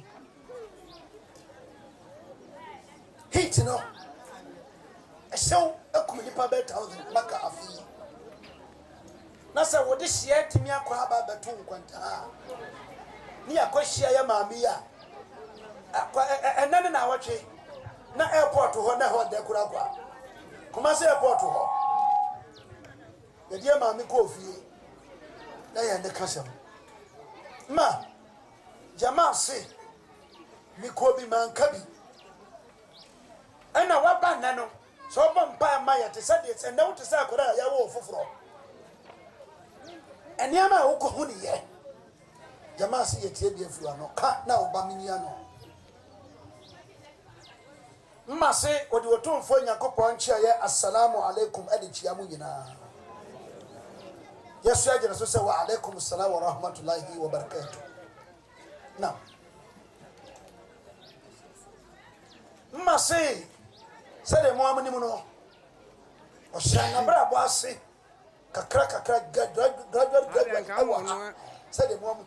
hit no ehyew akum nipa be 1000 maka afia na sa wo de hye timi akwa aba beto nkwanta ni akohia ya maami ya enane na awotwe na airport ho na ho de kura kwa kuma se airport ho ye die maami ko fie na ye de kasam ma jamaa se mi ko bi man kabi ana waba nano so bomba ma ya te sade se na wote sa akora ya wo foforo eniama wo ko huni ye jamaa se ye tie bi afuru ano ka na oba minia no mma se odi wotomfo nyakopon chia ye assalamu alaikum adi chia mu nyina yesu ajira so se wa alaikum assalam wa rahmatullahi wa barakatuh na mma se de mo amani mu no o shana bra bo ase kakra graduate awa se de mo amu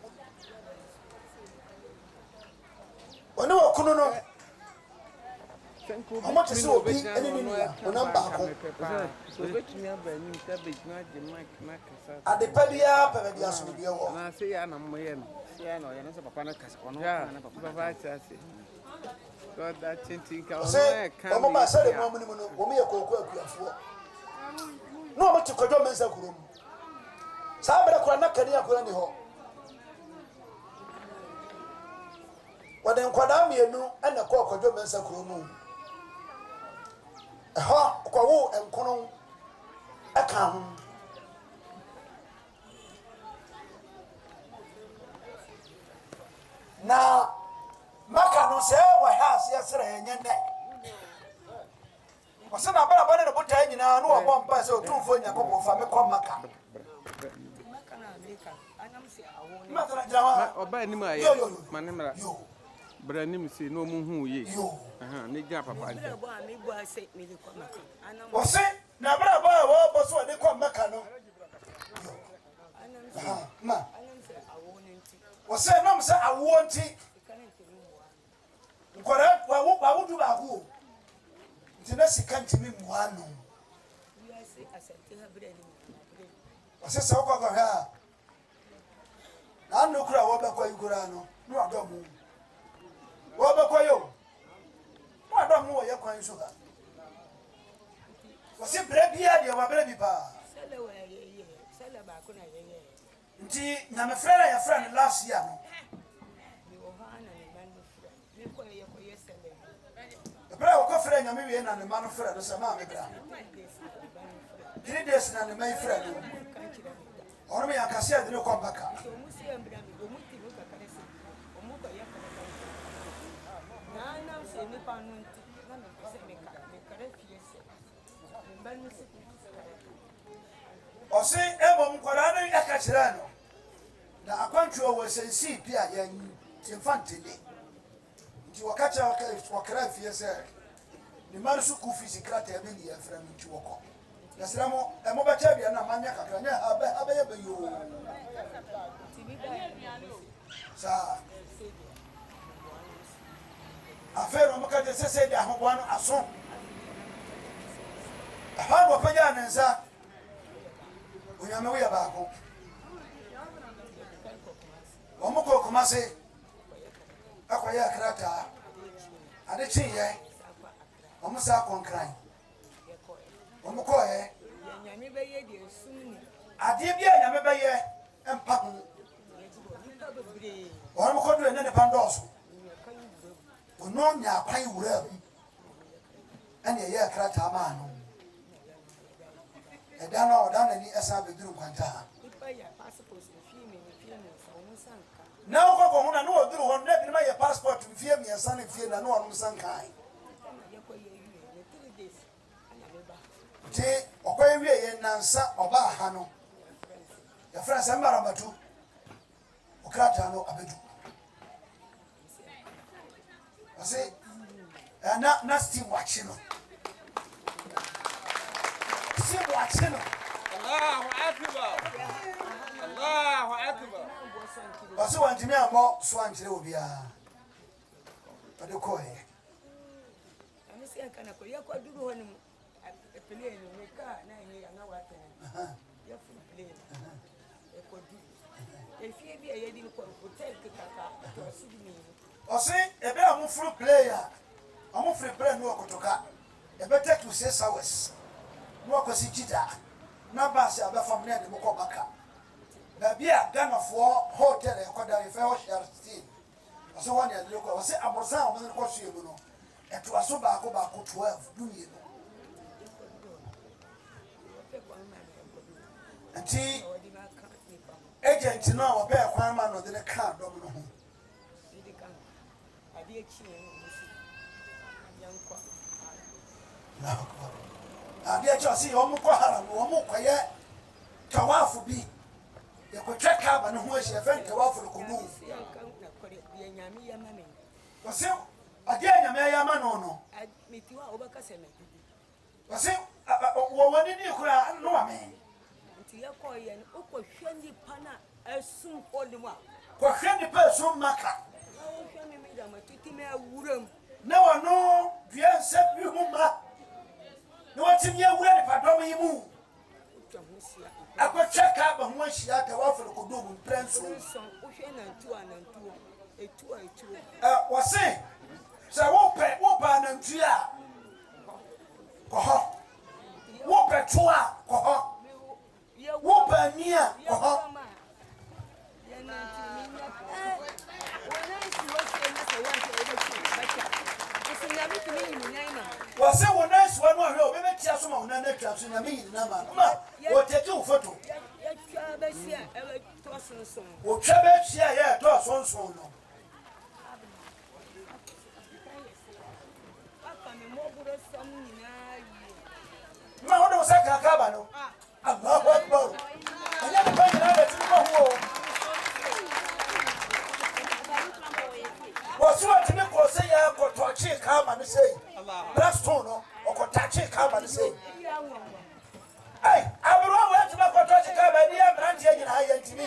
ono okuno no omo te se obi eni ni ya onamba ko so betumi abani ta betuma de mic adepadia pebedia so bi wo na se ya na moye no se ya no ya no se papa na kasa ono na papa chase so that chintin ka ono kan omo ba se de mo amu no omo ye kokko akuafo no omo te kodo mensa kurom sa bere kura na kani akura ni ho waden kwada mienu ena ko kodo mensa kurom ha kwa wo enkono aka ho na maka no se wa ha se asra yenyene wasa na bara bana de botai nyina no wa bomba se otumfo nyakopɔ fa me kwa maka na America anam se awo ni maka jama oba ni ma ye manemra bra nim se no mu hu ye ne gya papa nje bo ami bo ase me de kwa maka anam wose na bara ba wo bo so de kwa maka no ma anam se awo ni nti wose nom se awo nti nkora wa wo du ba ko nti na sika ntimi muano ya se asante ha bra ni wose se wo kwa ha na no kura wo ba kwa ikura no no adomu wo ba kwa yo mo adomu wo ye kwan so ga wose bra bia de wa bra bi pa nti nyame frɛ ya frɛ no last year no ebra wo ko frɛ nyame wie na ne ma no frɛ no sɛ ma me bra 3 days na ne ma frɛ no ɔno me yakase adine kɔ baka ɔse emom kwara no yaka kyerɛ no na akwantuo wɔ sensi pia yɛ timfantele nti wɔka kyerɛ wɔkra fie sɛ ne ma no so ku fisi krata ebe ni yɛfrɛ no nti wɔkɔ yɛsrɛ mo ɛmo bɛkyɛ bia na manyɛ kakra nyɛ abɛyɛ bɛyoo saa afei no ɔmoka gye sɛ sɛ de ahoboa no aso ɛhɔ no wɔpagyaa ne nsa onyame woyɛ baako wɔmo kɔ Kumase akɔyɛ krataa ade kyeeɛ wɔmo saa kɔnkran wɔmo kɔɔɛ adeɛ bi a nyame bɛyɛ mpa ho wɔmo kɔduru ɛne nipa ndɔɔso ɔno nya akwan wura mu ɛne ɛyɛ krataa maa no ɛda no ɔda n'ani ɛsan bɛduru nkwantaa na wokɔkɔ ho na ne wɔduru hɔ na binom ayɛ passport mfie mmiɛnsa ne fie na ne wɔnom sankae nti ɔkɔyɛ wieyɛ nansa ɔbaa ha no yɛfrɛ sɛ mmarabatu ɔkrataa no abɛdu ɔse na steve wakye no steve wakye no Allahu Akbar Allahu Akbar ɔse wantimi ammɔ so ankyerɛ wɔ biara ɔde kɔɔɛ ɔse ebe a moforo player ɔmoforo player no ɔkotoka ebe take to 6 hours no akwasi jida na baasi abɛfam na de mokɔ baka baabi a Ghanafoɔ hotel ɛkɔda yɛfɛ hɔ Sheraton ɔse hɔ ne adere kɔ ɔse aborosan a ɔmene kɔ soɛ mu no ɛtoa so baako 12 dumie no nti agent no a wɔbɛɛ kwan ma no ɔde ne kaa dɔm no ho adeɛ kyɛ ɔse ɔmo kɔ haram ɔmo kɔyɛ tawafo bi yɛkɔtwa kaaba no ho ahyia fɛ tawafo no kɔnu ɔse adeɛ nyame ayɛ ama no no ɔse wɔwɔne ne kora no wame kɔhwɛ nipa asum maka na wɔno dua nsɛ bi ho ma na wɔtumi awura nipadɔm yi mu akɔtwa kaaba ho ahyia tawafo no kɔdu mu mprɛ nso wɔse sɛ wopɛ anantu a kɔ hɔ wopɛ to a kɔ hɔ wopɛ ani a kɔ hɔ wɔse wo nan siwa no ahwɛ wobɛbɛtia so ma wo nan atwa so nyame yinina ma no ma wɔtɛte wo foto wotwa bɛhyia a yɛ ɛtɔɔ sonson no ma wode wo sɛ kakaba no Allahu Akbar ɛnyɛ nipa nyinaa bɛtumi kɔ ho o wɔso atumi kɔɔ sɛ yɛ kɔtɔkye kaaba no sei blackstone no ɔkɔtakye kaaba no sei aberewa wo atumi akɔtɔkye kaaba ne yɛ mmeranteɛ nyinaa yɛ ntimi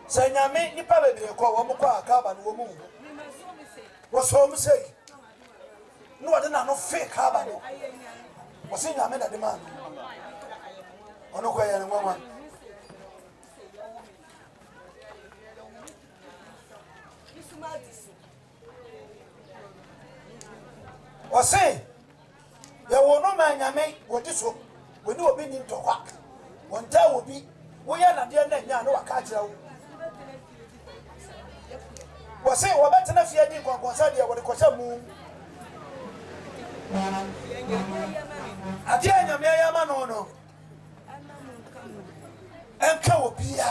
sɛ nyame nipa bebree kɔ wɔn kɔ a kaaba no wɔn mu wɔsɔ mu sei ne wɔde n'ano fe kaaba no wɔsi nyame na de maa no ɔno kɔ yɛ ne nwanwa Ose ya wono manyame wodi so woni obi ni ntokwa wonta obi wo ya na de na nya no waka kira wo wose wo betena fie di kwakonsa de wodi kwasa mu ade anyame ya ma no no enka obi ya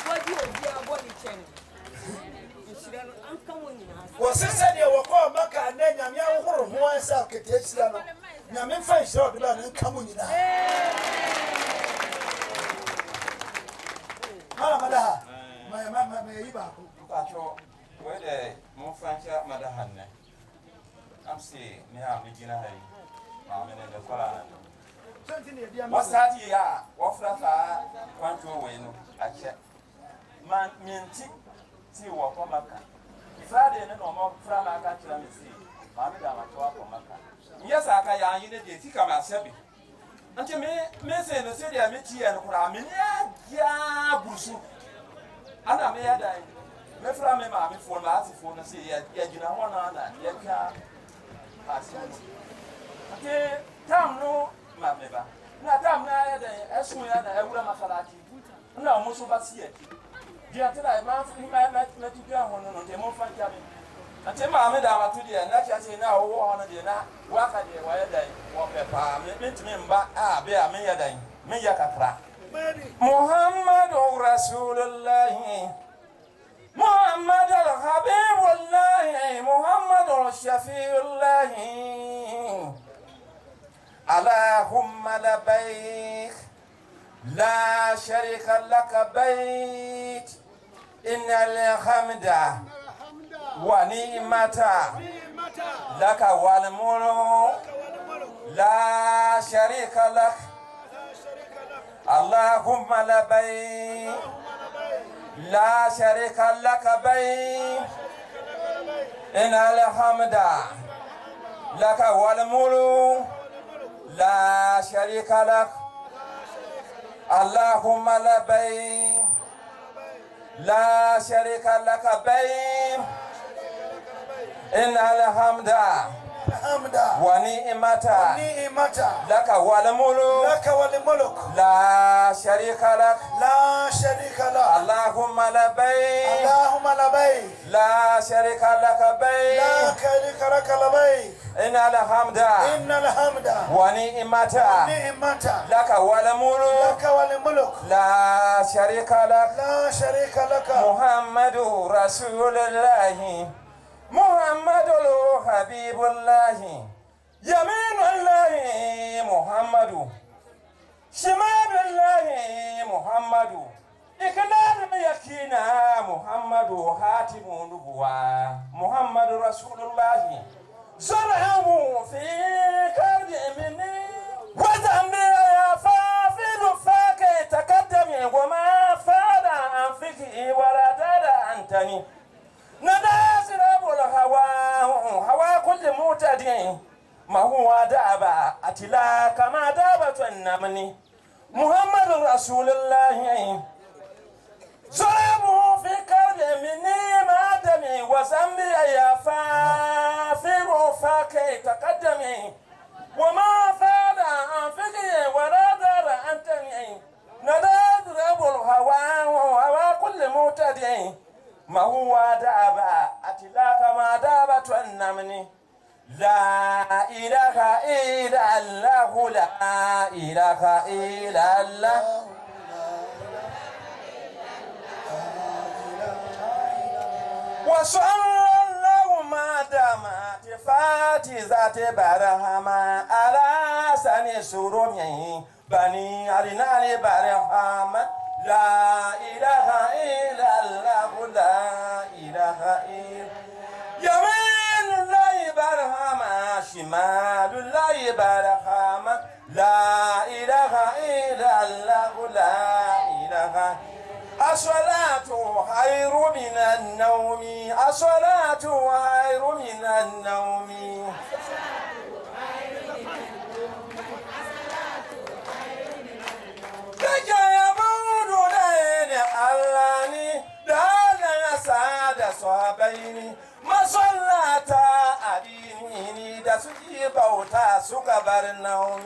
wodi obi abodi chen wose se de wo ko maka na nyame ahoro ho ansa kete sira no nyame fa isra do ba na enka mo nyina mala mada ma yiba Pacho, where the more Francia Madahanne. I'm saying, Nia Mijina, I'm in the Koran. What's that here? What Flata, Quanto Wino, I check. Man, Minty, see what Pomaka. Friday, no more Framaka Tiramisi, Mamma Pomaka. Yes, I can you need to come as Sebi. Until me say the city I meet here and Kuraminia, ya Busu. And I may die. Me fra me ma me phone last phone say ya gina ho na na ya ka pass. Ate tam no ma me ba. Na tam na ya den esu ya na ewura masalati. Na o mo so ba sie. Dia te na ma me tu dia ho no de mo fa kia me. Ate ma me da ma tu dia na kia say na wo ho no dia na wa ka dia wa ya den wo pe pa me ntimi mba a be a me ya den me ya kakra. Muhammadur Rasulullah محمد الحبيب الله محمد الشفيع الله اللهم لبيك لا شريك لك بيت إن الحمد ونعمة لك والملك لا شريك لك اللهم لبيك لا شريك لك بي إن الحمد لك والملك لا شريك لك اللهم لبيك لا شريك لك بي إن الحمد ونعمة لك والملك لا شريك لك اللهم لبيك لا شريك لك بي إن الحمد ونعمة لك والملك لا شريك لك محمد رسول الله محمد حبيب الله يمين الله محمد شمال الله محمد إكلام يكينا محمد حاتم نبوة محمد رسول الله زرعه في كرد مني وذنبي يا فافد فاك تقدم وما فاد عن فكي ولا داد أنتني ندازل أبو هوا كل معتدين ما هو دابا أتلا كما دابت النمني محمد رسول الله ضربه في كرد مني ما دمي وزنبي يا فافر فاكي تقدمي وما فاد عن فكي ولا دار أنتني ندازل أبو هوا كل معتدين ما هو دابا أتلا كما دابت النمني لا إله إلا الله لا إله إلا الله وصلى الله ما دامت فاتي ذات برهما على سن سرمي بني علينا برهما لا إله إلا الله لا إله إلا يمين الله برهما شمال الله برهما لا إله إلا الله لا إله الصلاة خير من النوم الصلاة خير من النوم صابين مصلاة أديني دا سجي بوتا سكبر النوم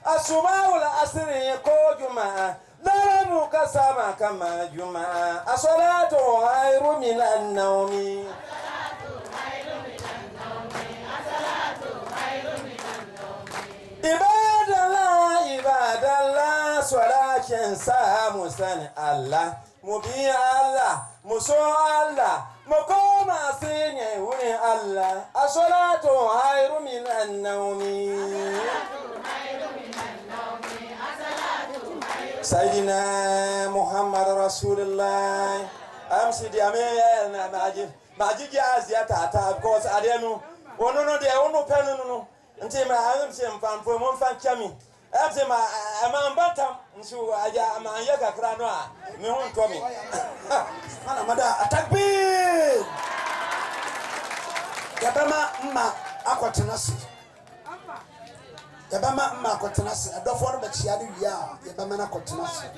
أسماء الأسر كو جمعة لا كسما كما جمعة الصلاة خير من النوم عباد الله صلاة سام سن الله مبي الله مسو الله مقام سيني وني الله الصلاة خير من النوم سيدنا محمد رسول الله أمسي دي أمي ماجي جازي أتا بكوس أدينو ونونو دي ونو بنونو nti ma am se mfanfo mo mfa chami am se ma amambata nsu aja amanya kakra no a me ho nto me ana mada takbir yabama mma akotenase yabama mma akotenase adofo no bechia de wi a yabama na akotenase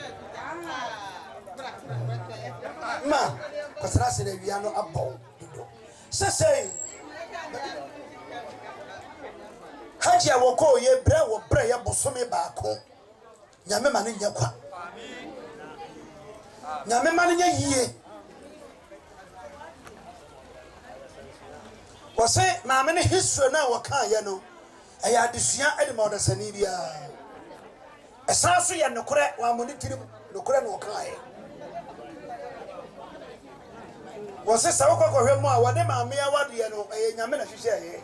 ma kotenase de wi no abọ dodo sesei Haji awoko ye bre wo bre ye bosome baako nyame ma ne nya kwa nyame ma ne nya yie wose maame ne history na waka ye no eya adesua ede ma odasani bia esanso ye nokore wa monitirim nokore no waka ye wose sa woko ko hwemu a wode maame ya wade ye no eye nyame na hwehwe ye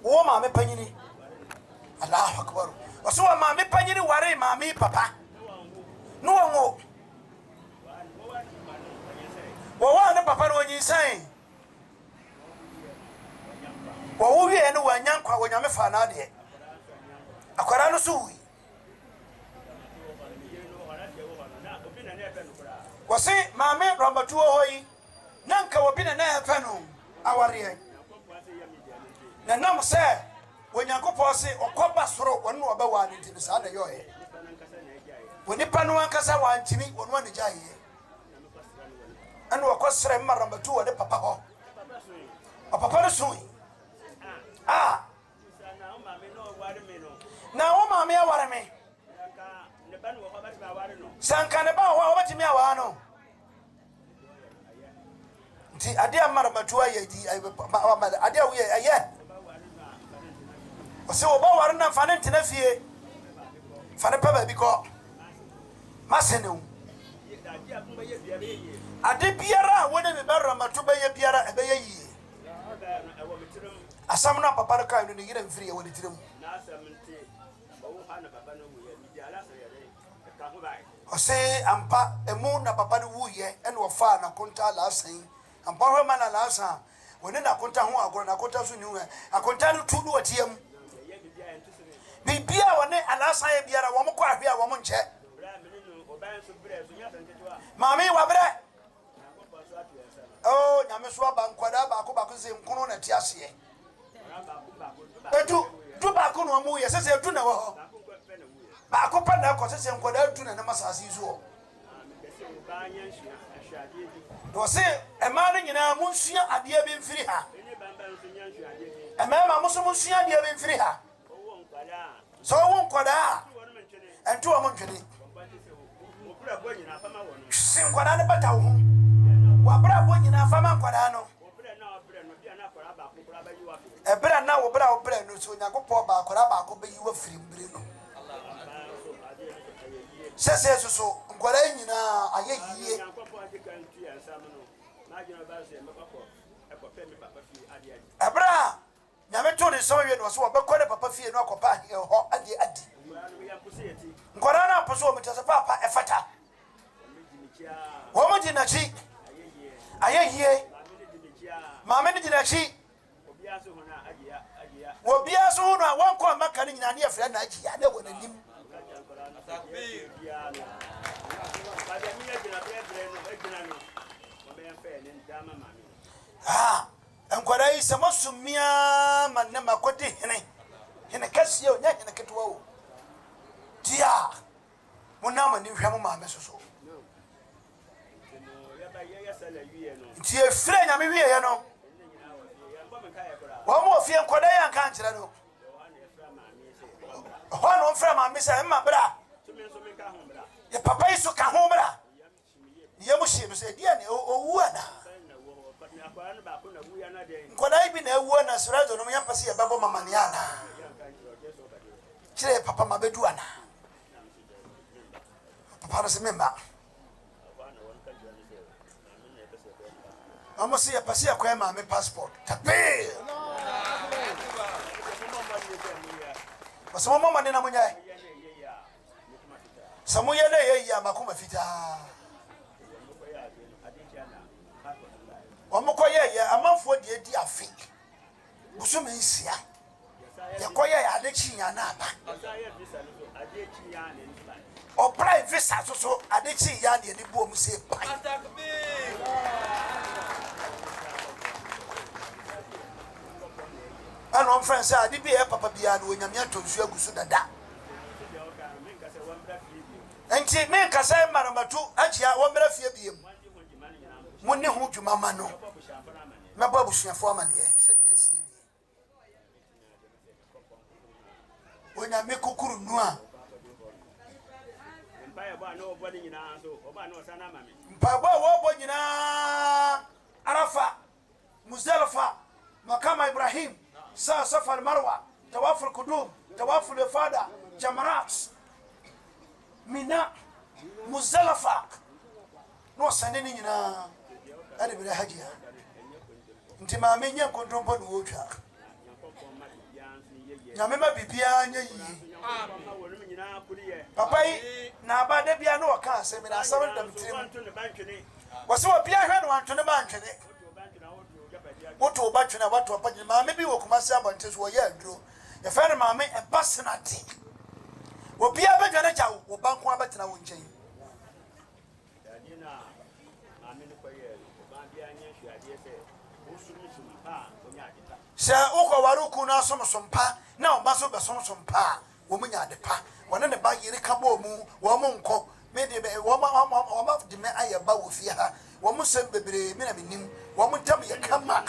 wo maame panyini Allahu akbar waso wa maame panyini ware maame papa no wongo wo wa ne papa no nyisan wo wie no wanyankwa wo nyame fa na de akwara no so wi wose maame rambatu hoyi nanka wo bi na na efa no aware na nam se wonyankopɔ se okoba soro wonno obawa ne ntimi sa na yoye woni panu ankasa wa ntimi wonno ne jaye anu okosre marambatu wo de papa ho papa no so na wo maame aware me sanka ne ba ho obetimi awa no nti ade marambatu aye di ade wo ye aye ose oba ware na fa ne ntena fie fa ne pa ba bi ko masenu ade biara wona me barra mato ba ye biara ebe ye yi asam na papa no kai no ne yire mfiri ye woni tirem ose ampa emu na papa no wuye ene wo fa na konta la asan ampa ho ma na la asan woni na konta ho agoro na konta so ni hu akonta no tudu watiem bibia wone alasa ye biara wo mko ahwe a wo nche mami wabre oh nyame so aba nkwada ba ko se nkono na ti ase edu du ba ko no mu ye sese edu na wo ho ba ko pa na ko sese nkwada edu na masasi so do se e ma no nyina munsua ade bi mfiri ha e ma ma muso munsua ade bi mfiri ha so won koda ento wo ntwene sin koda ne bata wo wa bra bo nyina fama koda no e bra na wo bra no so nyakopo ba koda ba ko beyi wa firi mbire no sese so koda nyina aye yie abra nyame to ne so wie no so obekọ ne papa fie no akopa ho ade nkora na poso o metase papa efata wo mo dinachi ayehie maame ne dinachi wo bia so no won ko maka ne nyina ne afra na aji ya na wo nanim nkora yi se mosumia manne makodi hene kasi o nya hene maame soso nti efire nyame wie ye no wo mo fie nkoda ya nka nkyere no ho no mfra maame se mma bra ye papa yi so ka ho bra ye mo hye no se dia ne owu ana nkoda ibi na ewu na srazo no yampa se ye babo mama ne ana kire papa mabedu ana papa no se memba amo se ye pase akwa maame passport tape Basamo mama ni na munya samu yele ye ya makuma fita Wamko ye ya amanfo de di afi buso me nsia ye koye ya de chinya na aba o prime visa so ade chinya ne ni bo mu se pai ano friends ade bi e papa bia no nyame atonsu agusu dada enti me kasa maramatu agia wo mra fie biem munni hu dwuma ma no meba abusuafo amane se de asie ni wonya me kokuru nu a mpaba wo bo nyina arafa muzdalifa makama ibrahim safa almarwa tawaf alqudum tawaf alifada jamarat mina muzdalifa no saneni nyina ade bi hajia nti ma menya kontompo no wotwa nyame ma bibia nya yi papa yi na abade bia no waka asemi na asem dam tirim wose obia hwe no antone ba ntwene woto ba twene wato apagye ma me bi wo kumase abante so wo ya aduro ye fere ma me e basenate obia be dwane cha wo banko abetena wo nchen se uko waruku na somsompa na obaso be somsompa wo munya de pa wona ne ba yiri ka bo mu wo mu nko me de be wo ma de me aye ba wo fie ha wo mu sem bebre me na menim wo mu tam ye kama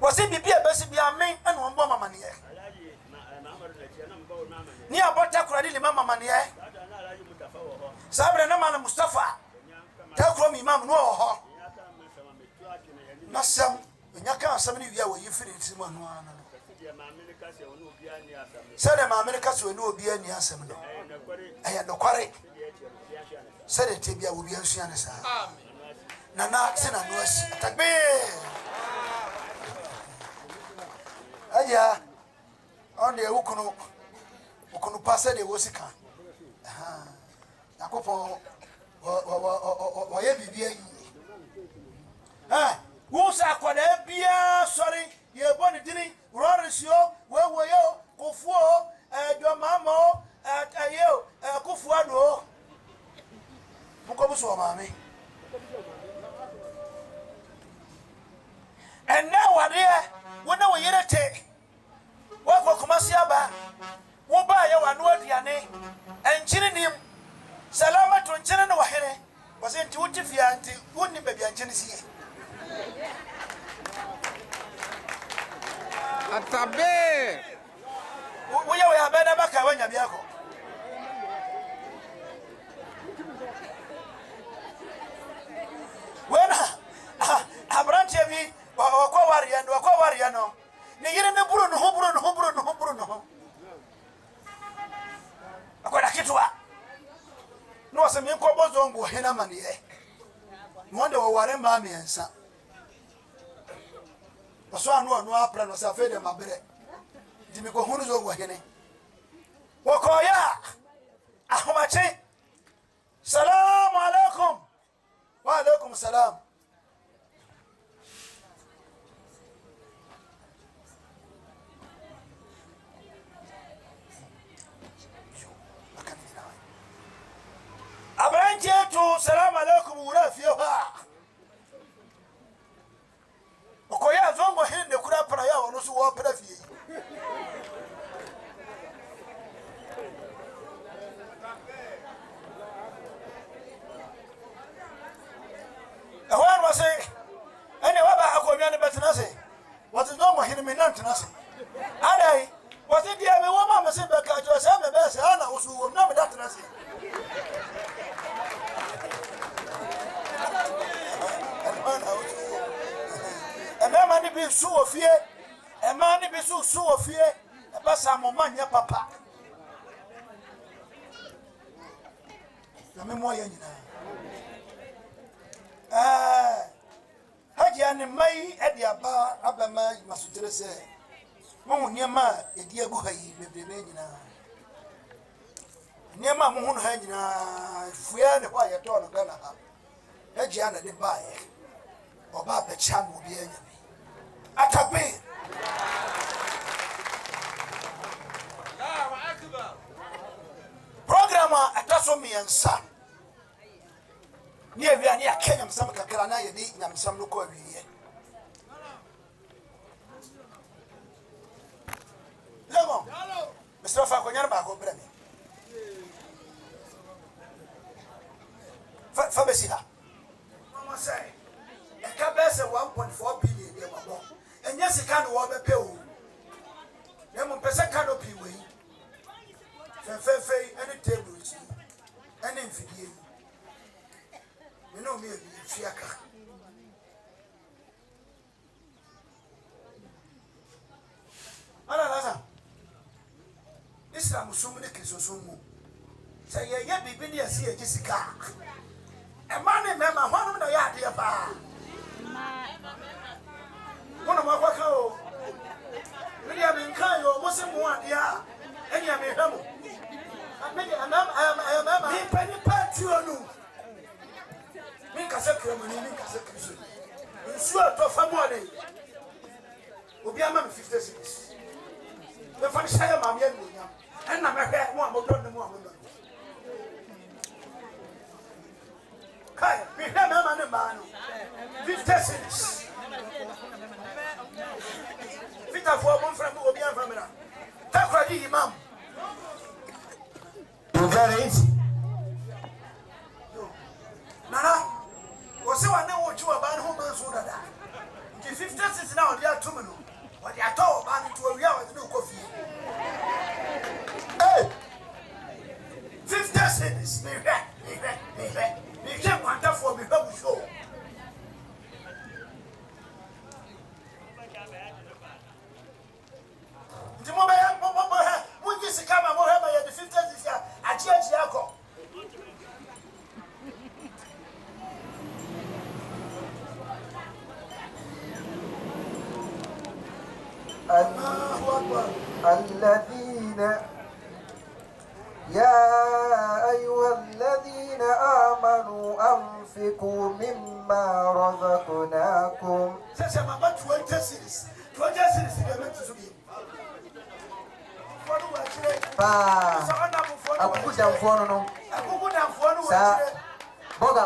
wo se bibia besi bia men ene wo mbo mama ne ye ni abota kuradi le mama mama ne ye sabre na mama Mustafa ta kuro mi imam no ho nasam nyaka asam ni wia wo yifiri timu anu ana sede ma amerika so ni obi ani asam no aya dokware sede tebia wo bi ansu ana sa na na tsena no asi takbe aya on de ukunu pase de wosika yakopon wo ye bibia yi Wusa kwada bia sorry ye boni dini rorisio weweyo kufuo do mamo ayo kufuo do mukobuso mame enne wade wona woyerete wako kumasi aba wo ba ye wanu aduane enchiri nim salamatu enchiri no wahere wasenti wutifia anti wonni bebia enchiri sie Atabe. Uya we abeda baka wanya biako. Wena abranche bi wakwa waria no. Ni yire ne buru no. Akwada kitwa. No se mi ko bozo ngo hena mani e. Monde wo ware ma mi ensa. Oso anu apra no sa fede mabere dimi ko hunu zo gwa hene wakoya ahmachi salamu alaikum wa alaikum salam abanje tu salamu alaikum wa rafiha okoya zongo hinde kura para ya wono so wo para fie me not answer. I was it the other woman, Mr. Becca, just have a best, Anna, who will not that answer. A man be so of fear, a man be so of fear, a bassam man, your papa. The memoir. Hajian May at the Abba Abama Masutra say, Mon Yama, a dear boy, with the Regina. Nema Moon Hagina, Fuya the Wire Don of Ghana. Hajiana the buy, or Baba Cham will be enemy. Atabe. Programmer at Tasomi and Son. Near we are near Kenya, some Kakarana, and some local here. Lemon, Mr. Faconaba, go bring me. Fabesina. Mama say, a cabas at 1.4 billion, and yes, it can't walk a pill. Lemon Pesa canopy way. Fefe, any table, any infidel. You know me, Fiaka. Alaza. Islam so many cases so more. Say, yeah, be near see a Jessica. A man, member, one of the yard, dear pa. One of my workers. When you have been kind, you wasn't one, yeah. And you have been humble. I am a penny part to you. Make a secret, make a secret. You swear to family. Will be a man 50 cities. The funny say, I'm young, and I'm a head one more than the woman. Kai, we have a man 50 cities. Vita for one from Obian Famina. Take ready, Imam. Very easy. Nana, was so I know what you are about home and so that. The 50 is now, they are 2 minutes. What they are told about it to a real with no coffee. Hey, 50 cents, they can't want that for me, but show. The moment when you see come and have the 50 is a GHL. الذين يا أيها الذين آمنوا أنفقوا مما رزقناكم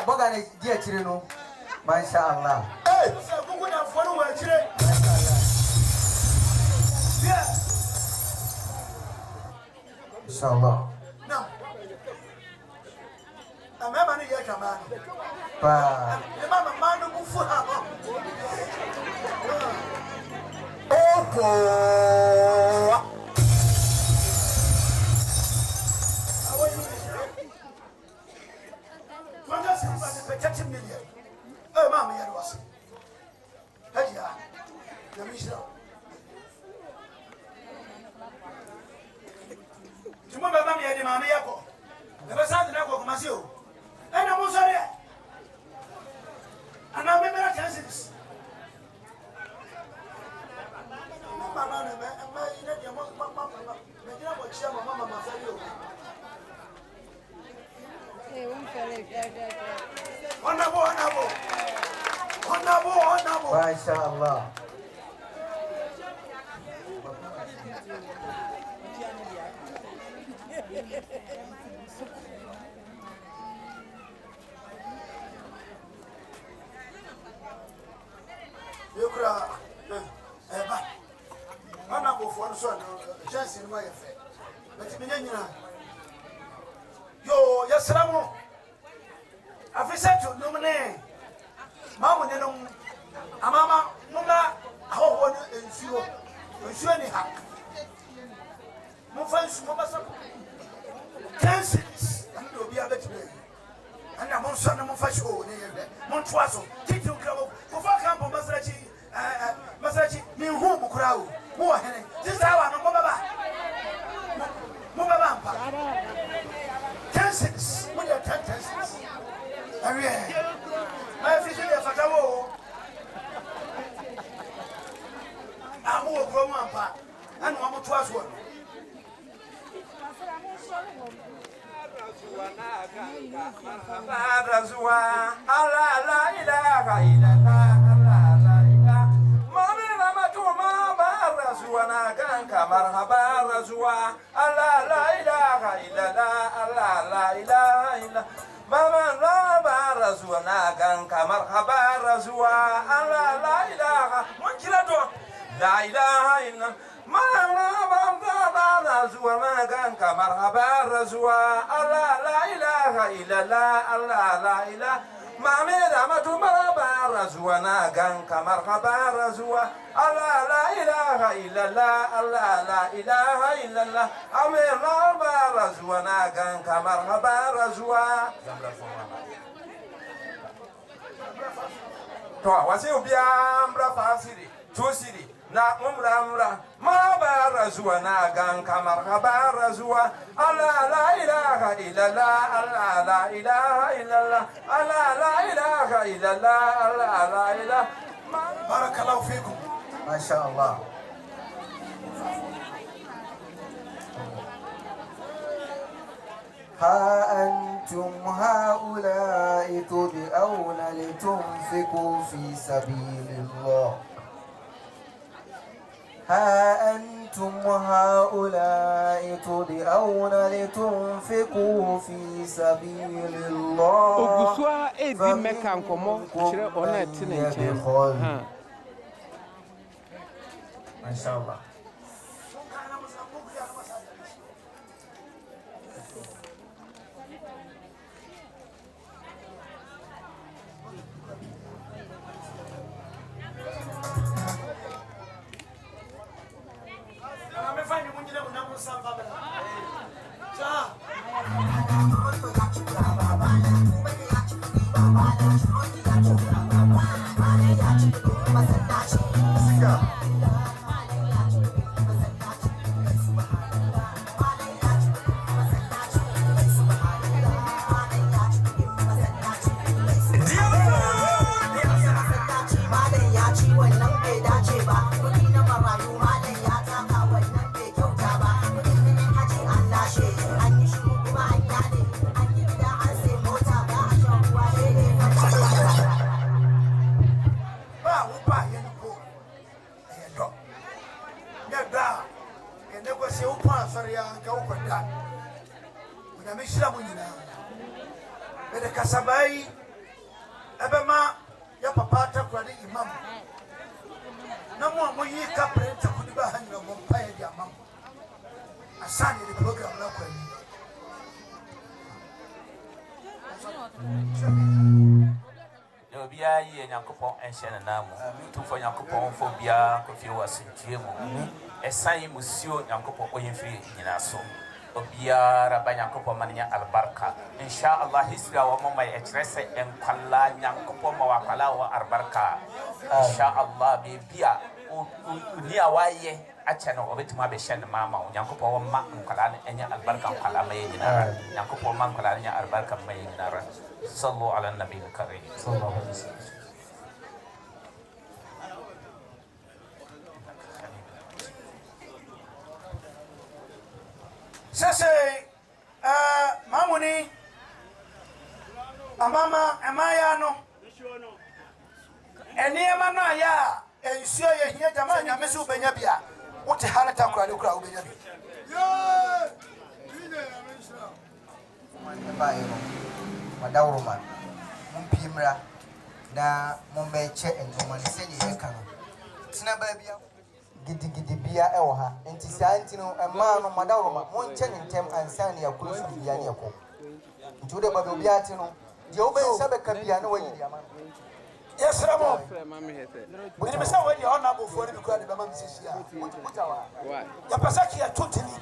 boga ne dia chire no masha Allah inshallah amema ni ya jamani pa mama manu bufu ha opo million. Oh, Mamma, I was. Hey, the mission. Tomorrow, Mamma, I demand the apple. Never said the apple, Masio. And I'm sorry. And I'm a chances. Mamma, Masya Allah. You cry. Honorable for son, just in my affair. But you yo, yes, Ramo. I've said to nominate Mamma, Mama, Mama, how one is you. Usually hack. Mufans Mobasa. 10 cities. And you'll be a better day. And I'm on Sunday Mufasho. Montwaso. Tito Gravo. Kufaka Masrachi. Masrachi. Me who crowd. More. This is how I'm Mubaba. 10 cities. What are 10 cities? My official Fatao. I'm more from one part. And one more twice one. La ilaha illa marhaba razwa Allah la ilaha illa Allah la ilaha Mamira matumaba razwa na ganka marhaba razwa Allah la ilaha illa Allah la ilaha illa Allah Amira razwa na ganka marhaba razwa to wasi ubia mbra fasiri tusiri na umra marhaba razwa na ganka marhaba razwa Allah la ilaha illa Allah la ilaha illa Allah la ilaha illa Allah la ilaha barakallahu fikum ma sha Allah ها أنتم هؤلاء تدعون لتنفقوا في سبيل الله ها أنتم هؤلاء تدعون لتنفقوا في سبيل الله ما شاء الله for Yankopon phobia, Kofi was in Jimo, a sign Monsieur Yankopo Oyinfree in Aso, Obia Rabbi Yankopo Mania Albarka, Inshallah, history of my address and Kala Yankopo Mawakala or Albarka, Inshallah, be Bia, near Waye, a channel of it, my Beshan Mama, Yankopo Mankalan and Albarka Kalame, Yankopo Mankalania Albarka Mayinara, Solo Alan Nabil Kari. Sese mamuni amama amaya no eniema na ya ensio ye hia jama nyame se ubenya bia wote halata kura le kura ubenya bia madawro man mumpimra na mumbeche entoma ne se ye ka no tina ba bia gidi bia e wo ha enti santi no ma no madawro ma mon che ntem ansan ne yakuru su bia ne yako nti wo de ba bia ati no je wo ben sabe ka bia ne wayi dia ma Yes, Ramo. We never say when you're honorable for the because the Bama Mrs. Yapasaki are totally.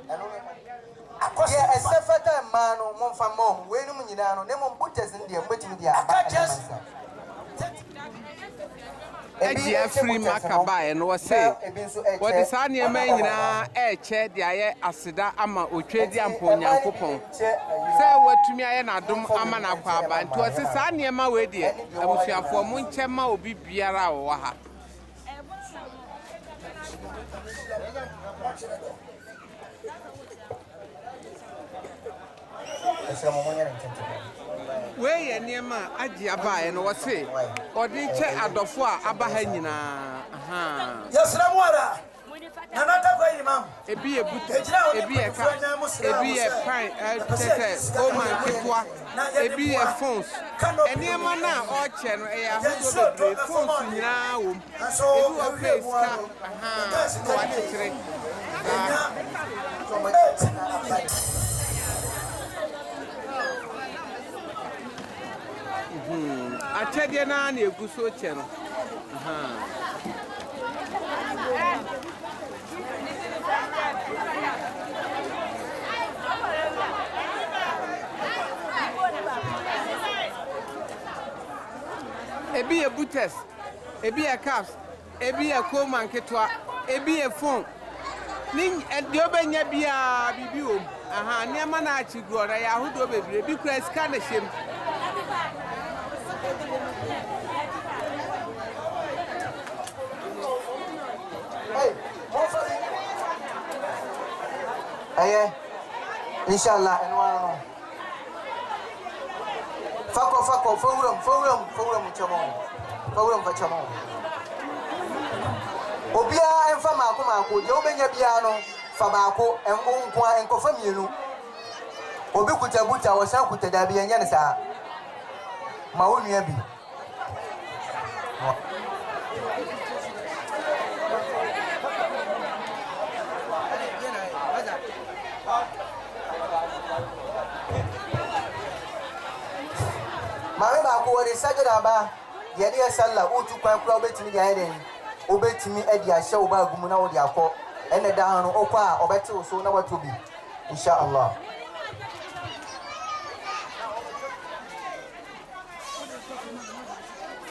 Yeah, a sefata man or Monfamon, when you know, Nemon Butters in the Mutimia. Eji free makaba and was say what is on your man chair the aye asida ama otwedi ampo nyankopon say what to me aye na dom amana kwaba nti o se sa niema we de abusuafo mu nchema obi biara wo ha we ye niema agi aba no wo se odi che adofo a aba ha nyina aha yes ramwara nanata kwa imam ebi ebuta ebi e ka ebi e pan tete o man kitwa ebi e phones eniema na o che no e ahodo bebre phones nyina wo ebi o face ka aha no wa chichire achede na na eguso che no ebi e buters ebi e caps ebi e coleman ketwa ebi e phone ni de obenya bia bibi o aha niema na achi guora ya hodo bebre bi kura ska na shem Inshallah, and one. Fako, forum, chamon. Forum for chamon. Obia and Famako, Jobenya piano, Famako, and Unqua and Kofamilu. Obicuta Buta was out with the Dabi and Yanasa. Mauniabi. Marima ko wori sajada ba yedi sallah otu kwan kura obetimi dia heden obetimi edi ahye wo ba gumu na wo dia akọ ene da hanu okọ a obete so na watobi insha Allah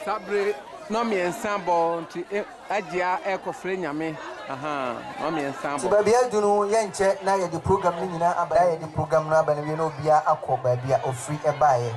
sabre no me ensambo nti agia ekofre nyame aha no me ensambo so baby adunu yenche na yedi program ni nyina aba yedi program na aba na we no bia akọ ba bia ofri ebaye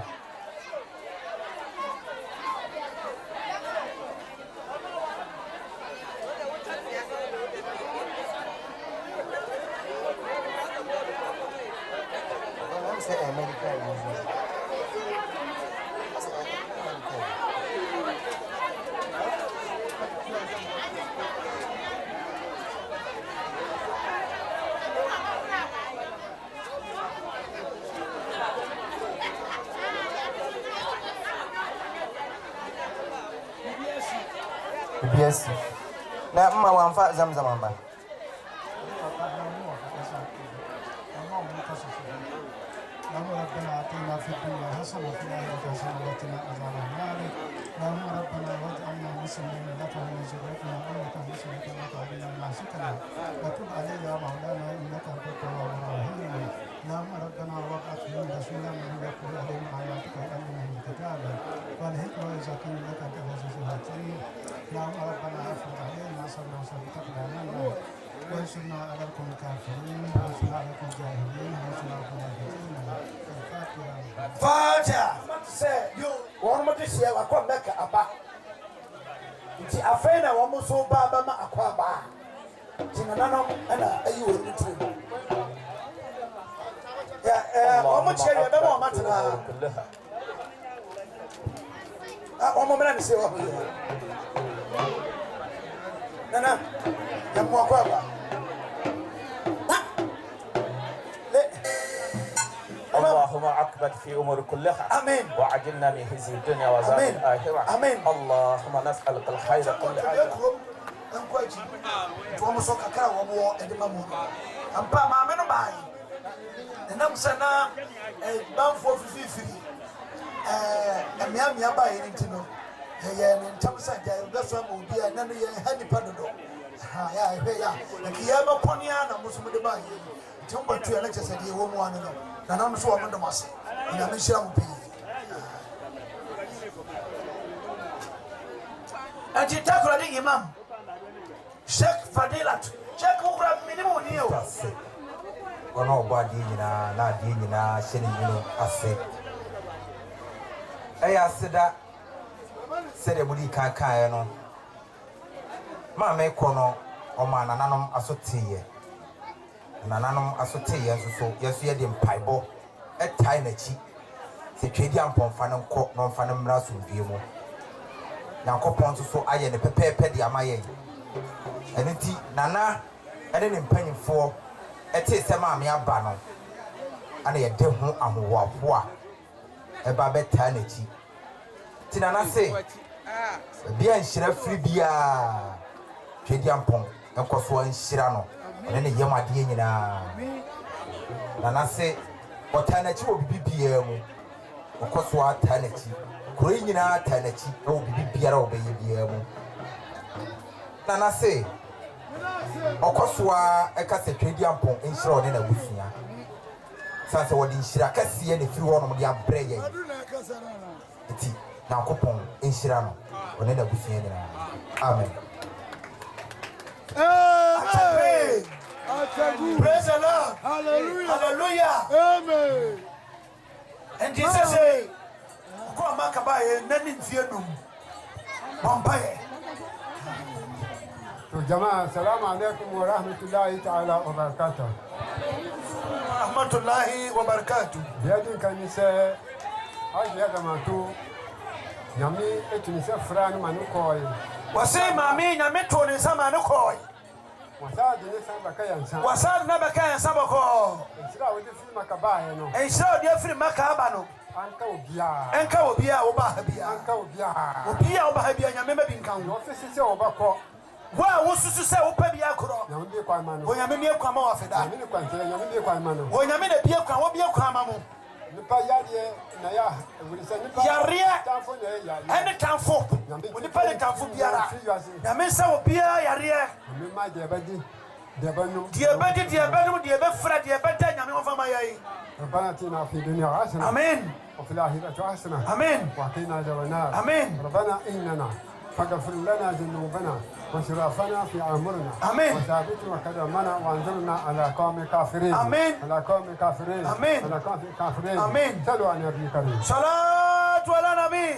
Yes. Na mma wanfa zamzam amba. ربنا آتنا في الدنيا حسنة وفي الآخرة حسنة وقنا عذاب النار اللهم ربنا واجعلنا مسلمين لك ومن ذريتنا أمة مسلمة لك وأرنا مناسكنا وتب علينا يا مولانا إنك أنت التواب الرحيم اللهم ربنا وابعث فيهم رسولا منهم يتلو عليهم آياتك ويعلمهم الكتاب والحكمة ويزكيهم إنك أنت العزيز الحكيم اللهم ربنا افرغ علينا صبرا وثبت اقدامنا وانصرنا على القوم الكافرين وانصرنا على القوم الجاهلين وانصرنا على القوم الكافرين Father, say you one more this year I come back aba. Nti afena wo mo so ba ba ma akwa ba. Tinananom ana ayi wo ni tiri. Ya wo mo chere be mo matana. Wo mo mena ni se wo. Nana, ya mo akwa ba. اللهم عقبت في امور كلها امين وعجلنا من خزي الدنيا وعذاب الاخره امين اللهم نسالك الخير كله ankwaji to mo so kakra wo bo edema mo ampa ma me no bai enam sana banfo fifiri emiamia bai ni ntino Yeah, and Thompson, that's why we'll be a nanny and handy paddle. Yeah, and Kiaba Poniana, Muslim de Bay. Tumba to Alexa said, you won't want to know. And I'm sure I'm the master. And I'm sure and you talk about the Imam. Sheikh Fadilat. Check who grab minimum here. One of body in a not being in a sitting, I say. I said that. Said a woody can't. Mamma Kono, or man, anonymous assortie. An anonymous assortie, so yes, we had in Pibo, a tiny cheek. The Cadian Pomfanum court, non fanum rasum vimo. Now, Copon so I and a pepper petty am I. And it Nana, I didn't penny for a taste of mammy a banner. And a dead home and war. A babette tiny cheek. Tinana say, Bien shira free beer. Kediampon, and Coswa and Shirano, and then a Yama Diana. Nana say, what Tanachi will be BM, or Coswa Tanachi, Greenina Tanachi, or be Biaro baby. Nana say, or Coswa, a cast a Kediampon in Shron in a Wifia. Sansa what in Shirakasi and if you want to be a brayer. Now, Copon in Shirano, or in a Wifia. Amen. Praise the Lord. Hallelujah. Hallelujah. Amen. And Jesus say, go Makabaye, Nanin Fianum. Bombay. To Jama, Salam alaikum wa rahmatullahi ta'ala wa barakatuh. Rahmatullahi wa barakatuh. Biadin can you say, I hear the Matu Yami, it is a friend Manukoi. Wasay, Mammy, Yametron and Samanukoi. Wasad Nabaka and Sabako. And so, dear free Macabano. Uncle Bia. Uncle Bia, Obahabia. Uncle Bia. Obia, Obahabia, Yamabin County. Offices Obako. Well, what's to say, Obabiacro? When I'm in come off it, I'm in a country, when I'm in a beer, come up your Kamamo. Yaria and the town folk. When the pellet town for Yara. Yamesa will be a Yaria. Dear Betty, dear Bedroom, dear Befred, dear Betty, I'm over my eye. Amen. Amen. Amen. ربنا إننا فاغفر لنا ذنوبنا واسرافنا في أمرنا آمين وثبتنا قدمنا وانظرنا على قوم كافرين آمين على قوم كافرين آمين على قوم كافرين آمين صلوا على النبي الكريم صلاة على النبي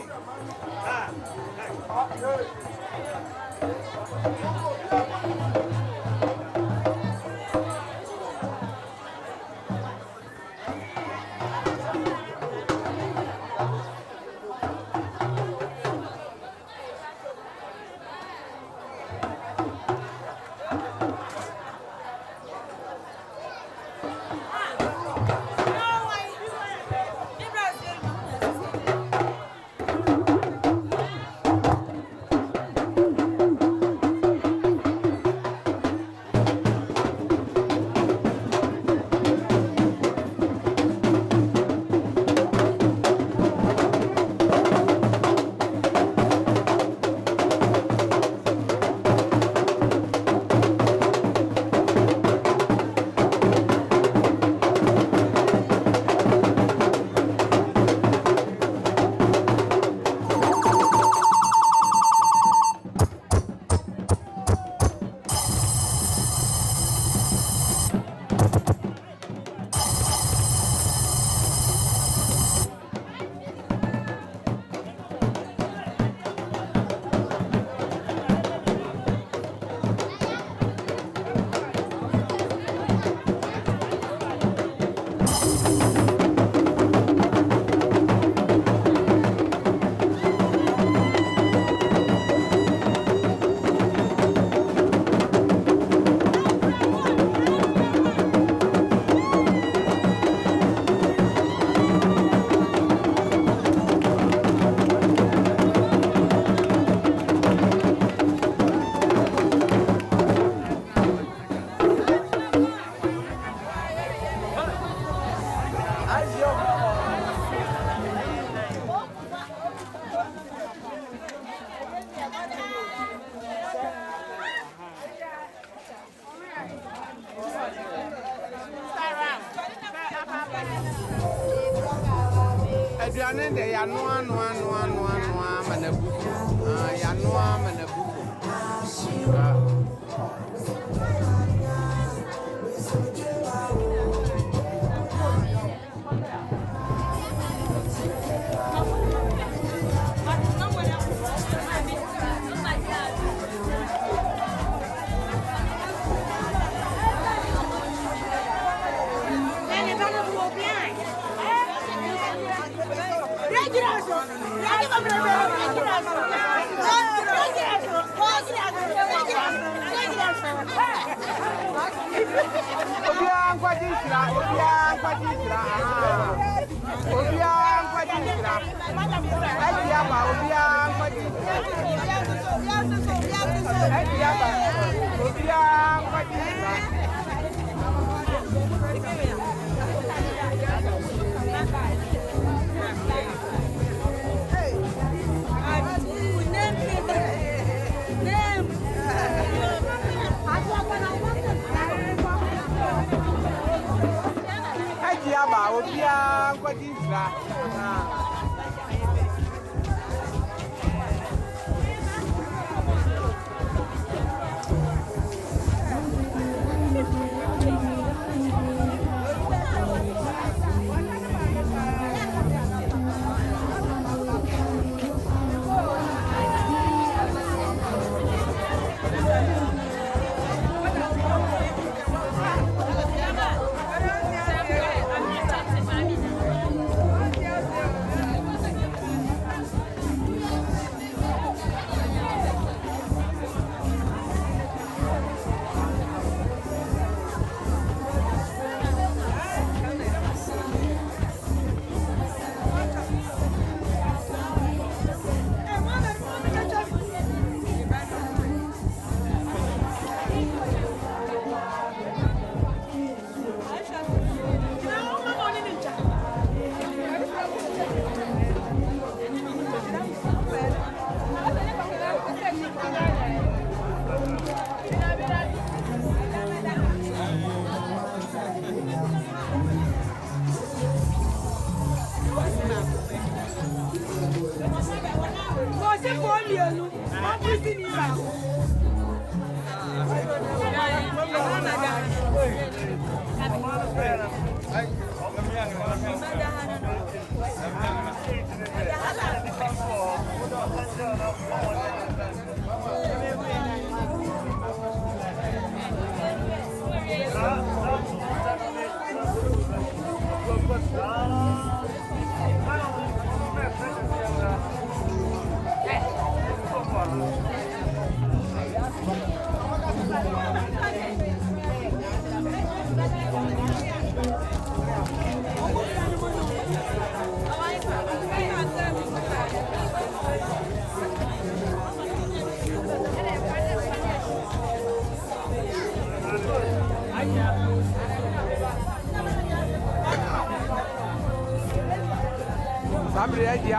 aduane de ya no manabuko ya no manabuko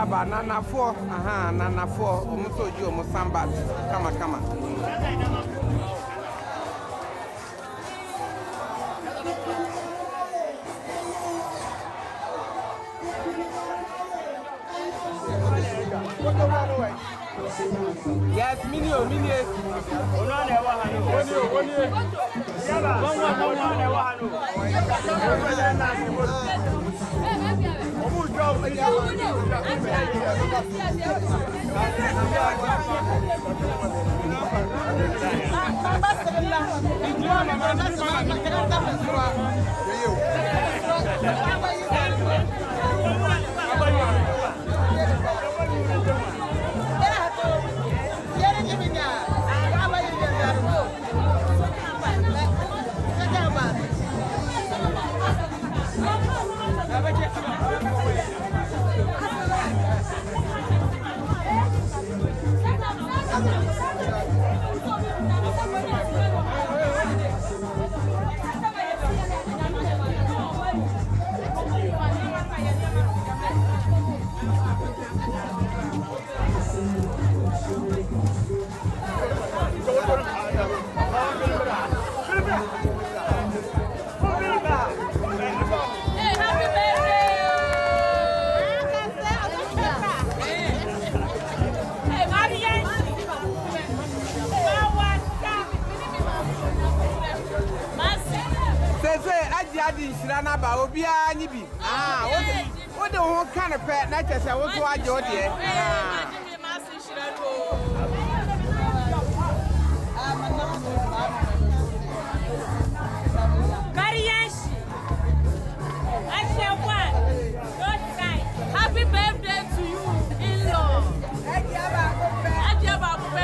Aba nanafo nanafo omuso ji omusamba kama Yes, mini. Ono na ewa hanu. Oni. Yaba. One na ewa hanu. Omu job. agya di nsira na ba obi anyi bi wo de ho ka ne pɛ na kyɛ wo so agya o de Happy birthday to you, in-law.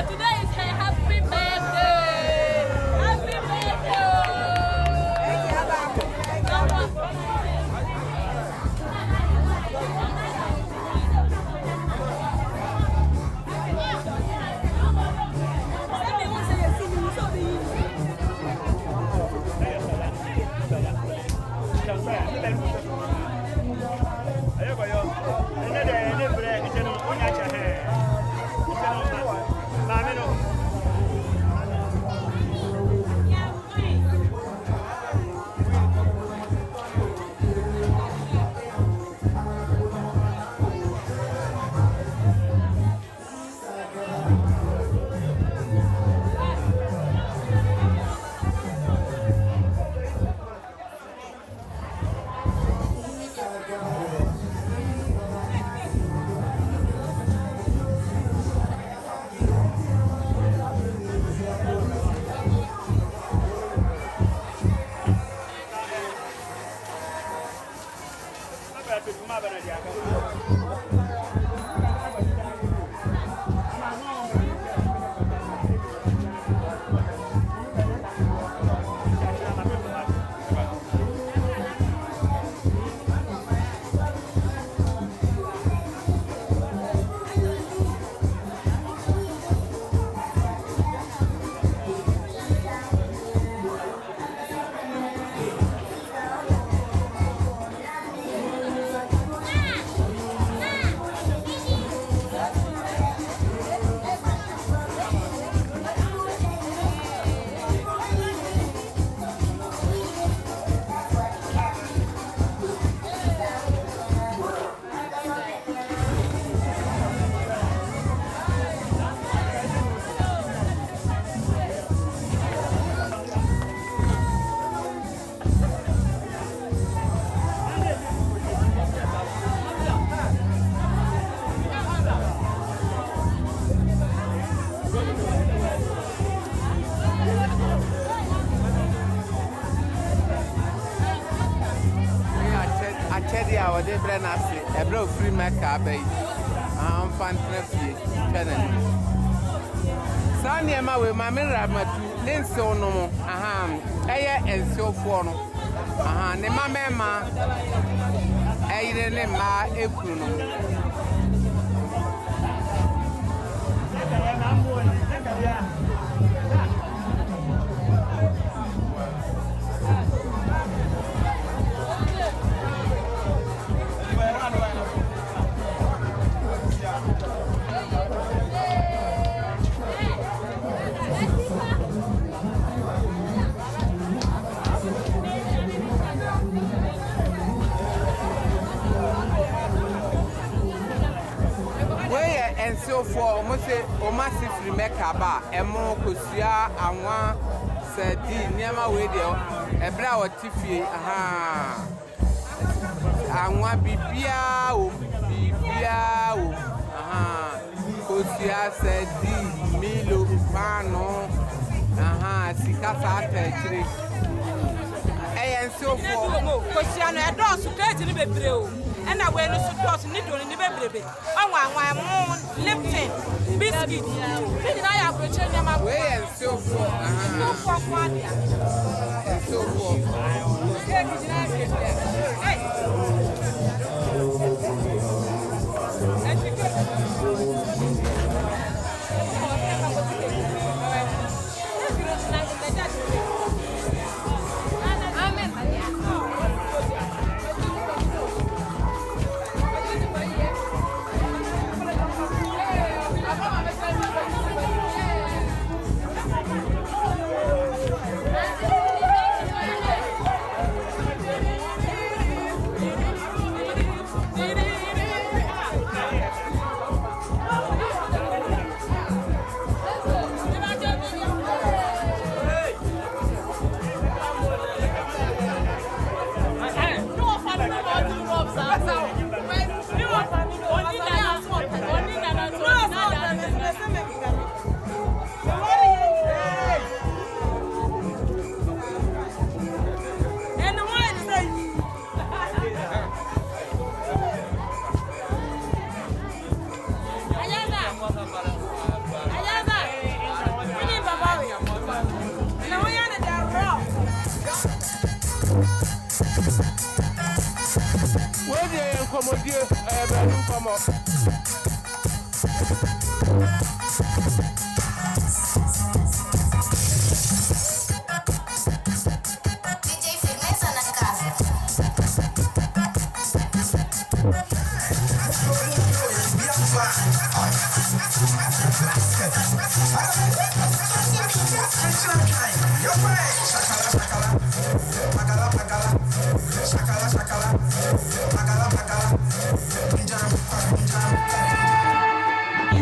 Today is her happy birthday. Happy birthday. de bre na se e bre ofri meka bai am fantra fie twanani sane ma we ma me ramatu ne nse ono mo eye ense ofo no ne ma mema eyire ne ma ekuru no so for mo say o ma si free meka ba emo kosua anwa sadi niama we de e bra o tifie anwa bibia o kosua sadi milo pano sikasa atechire eyen so for kosua no e do so date ni bebre o and I wear no sauce, needle in the baby. Oh, one Lipton, biscuit. Did I have to change my way and so forth? So Where the commodity bedroom come up? You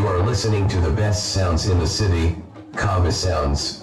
are listening to the best sounds in the city, Kava Sounds.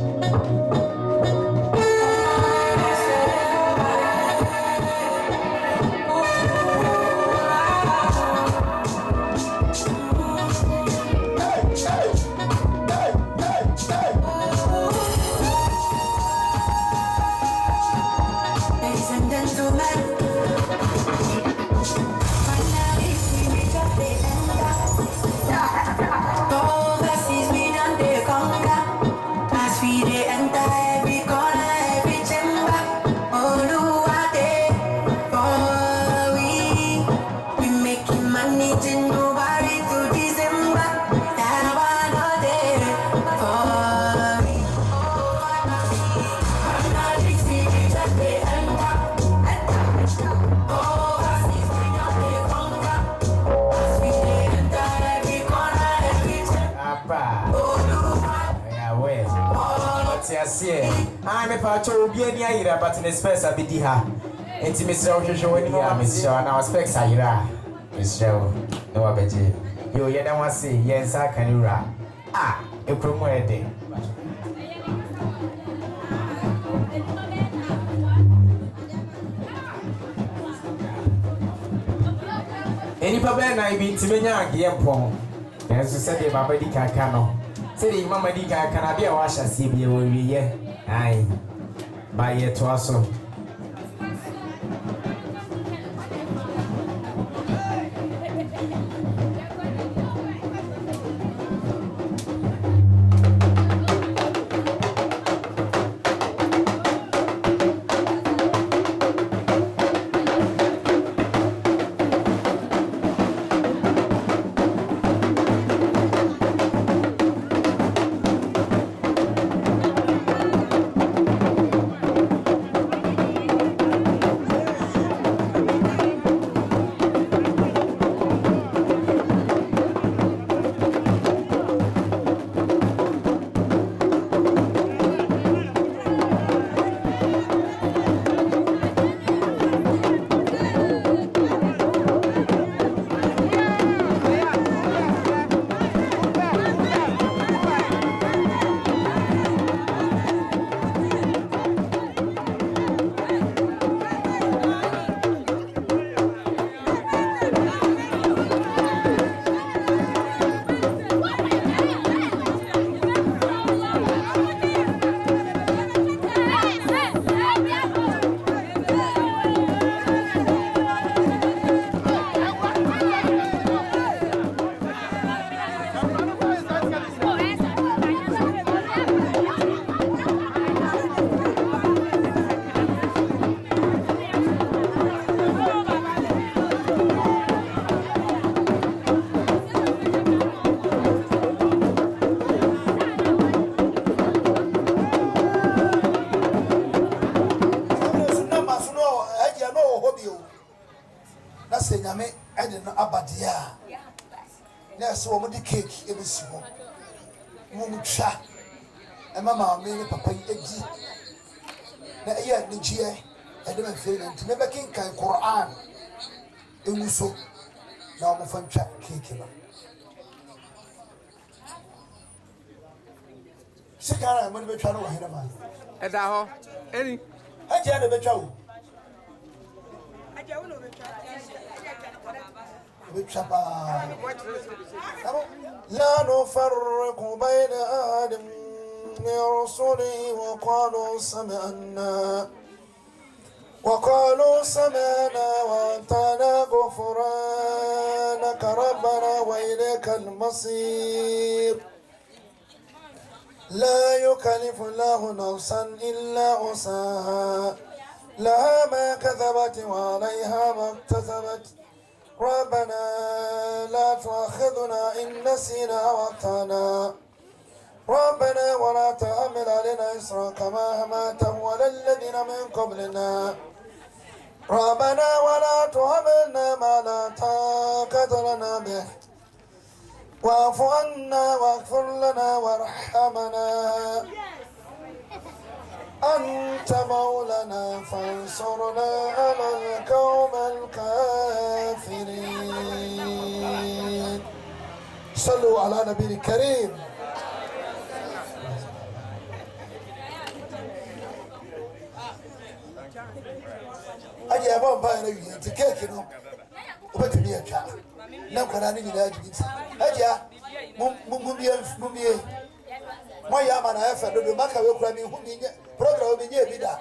I'm a part of the idea, but in a space I be her. It's Mr. Oshawani, Mr. and our specs are here. Mr. No, I bet you. You don't want to say, yes, I can you rap. Ah, a promo day. Any problem I be to me, Yampon. As you said, my body can't. Say, Mamma Dika can be a washer, see me over here. Aye, by it also. So I'm the cake every single woman chat and mamma made papa edgy. Now, yeah, the GA, I don't feel it. Never can Quran. It was so now I'm fun chat cake. Sikara, I'm going to be trying to hear about it. At all, any I can't have a child. لا نفرق بين أحد من رسله وقالوا سمعنا وأطعنا غفرانك ربنا وإليك المصير لا يكلف الله نفسا إلا وسعها لها ما كذبت وعليها ما اكتسبت ربنا لا تؤاخذنا إن نسينا وأخطأنا ربنا ولا تحمل علينا إصرا كما حملته على الذين من قبلنا ربنا ولا تحملنا ما لا طاقة لنا به واعف عنا واغفر لنا وارحمنا أنت مولانا فانصرنا على القوم الكافرين صلوا على نبي الكريم أجي أبغى بايرة تكيكنا وبتبيع كا نام كناني نلاقي جديد أجي ممية ما يامنا أفعل لو ما كانوا يقولون هم يني program يني بيدا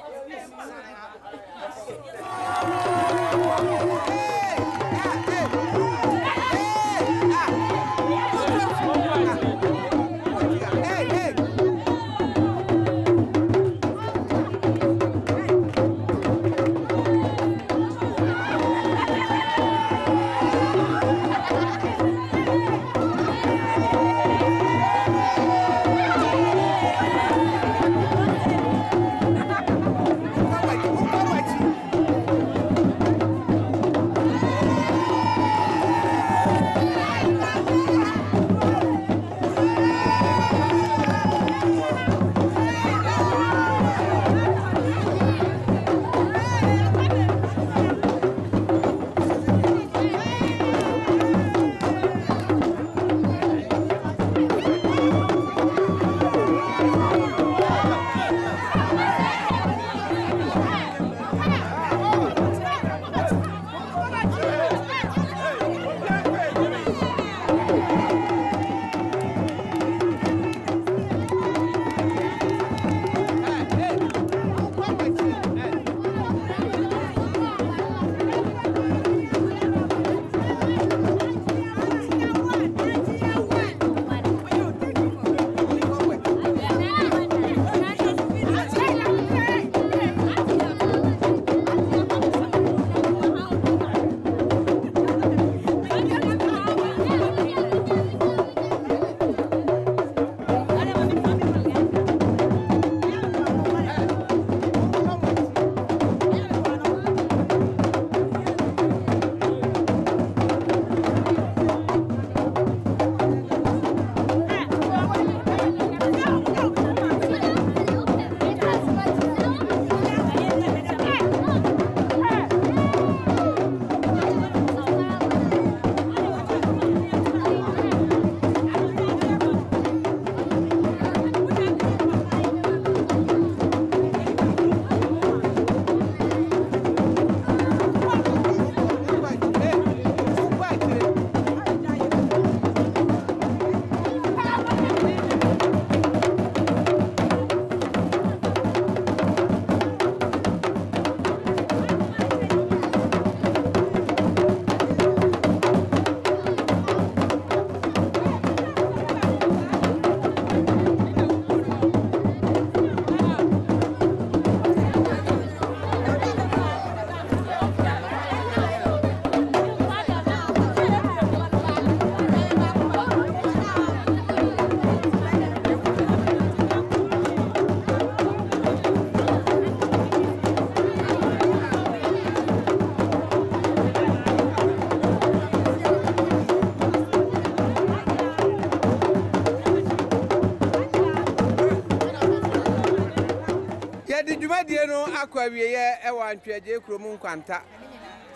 dwumadie no akwa wieye e wa ntwaje kurom nkwanta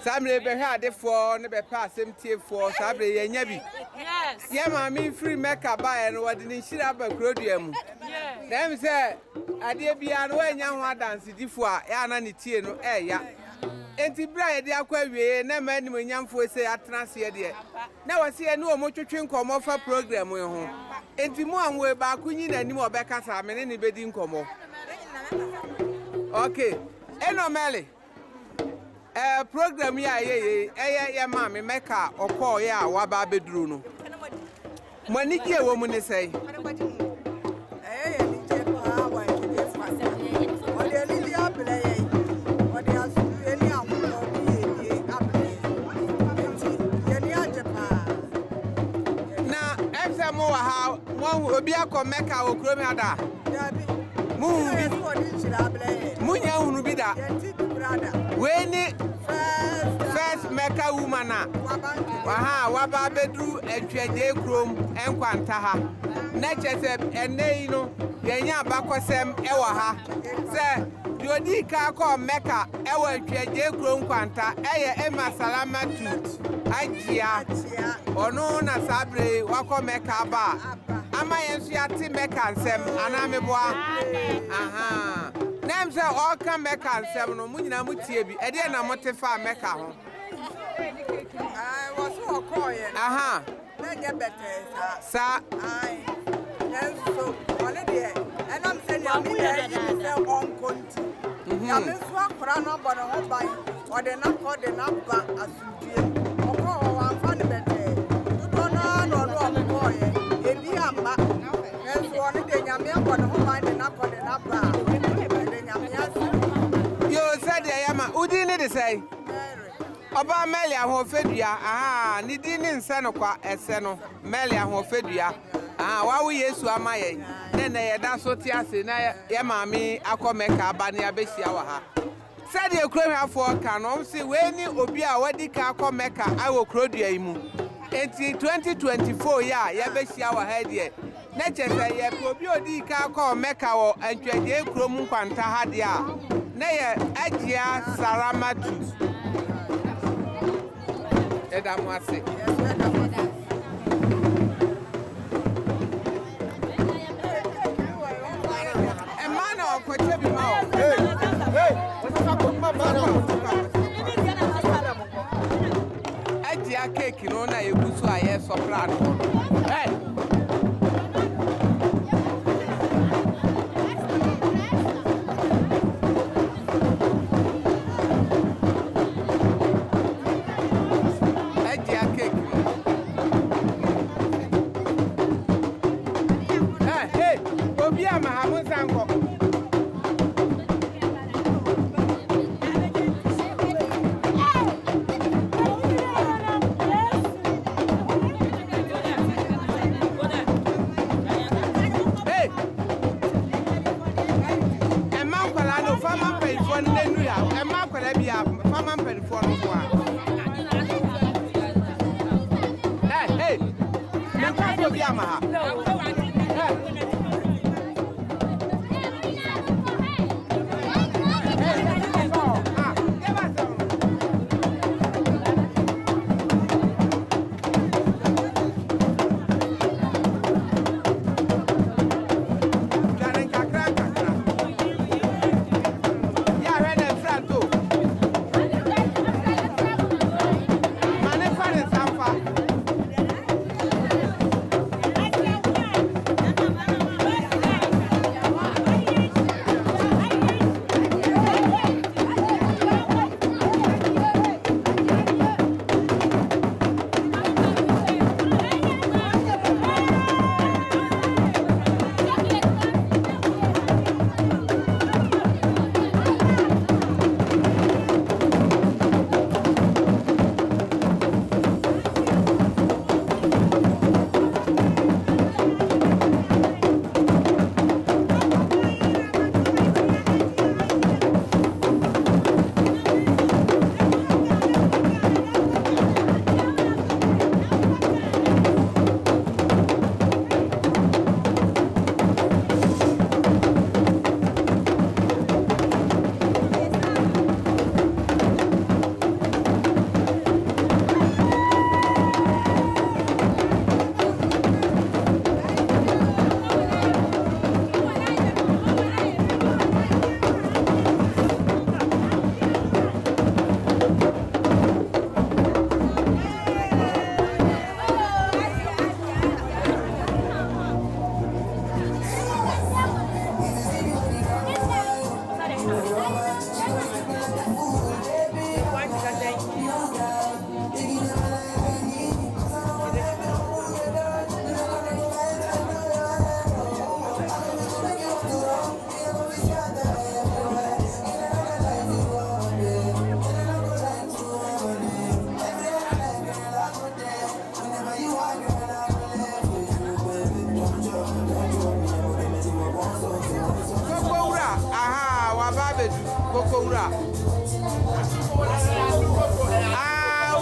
samre be hwa adefo ne be pa asem tiefo sabre ye nya bi yes ye ma mi free meka ba e no wode ni hira ba kurodua mu yes dem se ade bia no anya ho adanse difo a ya na ne tie no e ya enti bra ye de akwa wieye na ma ni monyamfo se atrase ye de na wase ye ne o mo twetwe nkomo fa program ye ho enti mu anwe ba kunyi na nim obeka sa me ne bedi nkomo. Okay, normally, program ya ye mama meka oko ya wa ba bedru no. Mani ki e wo mu ne sei. Ni je ko ha wa ki de fa. O de ni dia bele ye. O de obi akọ Mecca okrom ada munya hunu bi da we ni first Mecca woman waba bedru atwaje krom enkwanta ha na chese ene no yenya abakosem ewo ha se diodi ka akọ Mecca ewo atwaje krom kwanta eye Emma Salamatu Ajia ono na sabre wakọ Mecca ba ama yensu yati Mecca nsem anameboa aha nem se all come Mecca nsem no munyina mutie bi ede na motefa Mecca ho was so quiet. aha Then get better sa then so holiday and I'm saying I'm there on conti ya me so akora no bo no ho ban or the number asudie okọ wa fan better to no boy ebi amba then so on the nyame akọ no ho ban the number the nyame asu yo said ya ma udi ni de say Oba Meli ahofedua aha ni di ni nse no kwa ese no Meli ahofedua wa wo Yesu amaye na ye da so ti ase na ye maami akọ Mecca aba ne abehia wa ha said ye krohafo ka no se we ni obi a wadi ka akọ Mecca awo krodua imu enti 2024 ya ye behia wa ha de na chese ye obi odi ka akọ Mecca wo antwaje krom nkwanta ha de a na ye Ajia Salamatu Edamwase. Emmanuel Kwachebi Mao. Ajia cake no na egusu aye soprano. Hey.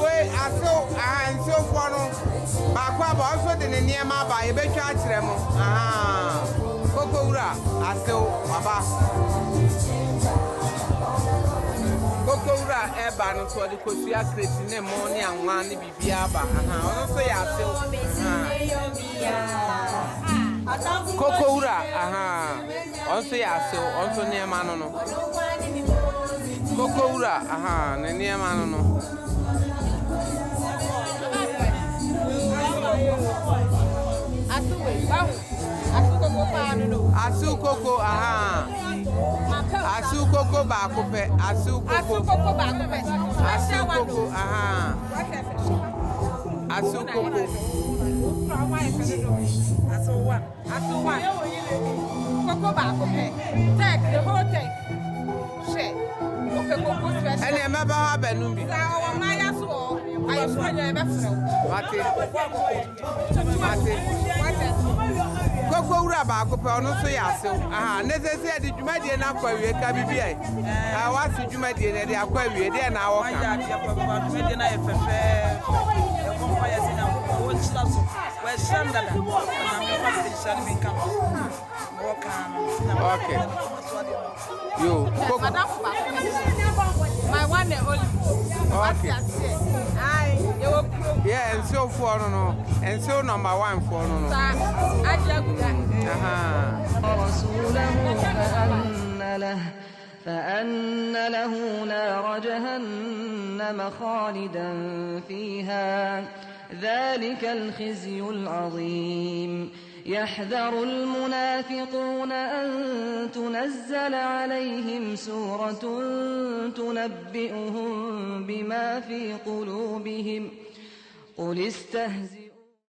Wait, I saw and so for no. Bakwaba also the nneɛma ba yɛbɛtwa akyerɛ mo. Kokowura asew baba. Kokowura eba no so de kosua kreti ne mo ne anwa ne bibia ba. Ono so yɛ asew. Kokowura onso yɛ asew, onso nneɛma no no. Kokowura ne nneɛma no no. Asu koko Asu koko bakupe. Asu koko bakupe. Asu koko Asu koko. Asu one. Koko bakupe. Take the whole thing. Share. Okay, koko special. And remember how Benumbi. Koko ura ba ko pe ono so ya sew ne se se de dwumadie na kwa wie ka bibia wa se dwumadie ne de akwa wie de na wo ka dwumadie na ye fefe e ko fa ya sina wo chira so we shanda da na me fa se shanda me kan wo kan okay yo koko my one and only okay yeah and so for no and so number 1 for no رسوله فأن له نار جهنم خالدا فيها ذلك الخزي العظيم يحذر المنافقون أن تنزل عليهم سورة تنبئهم بما في قلوبهم قل استهزئوا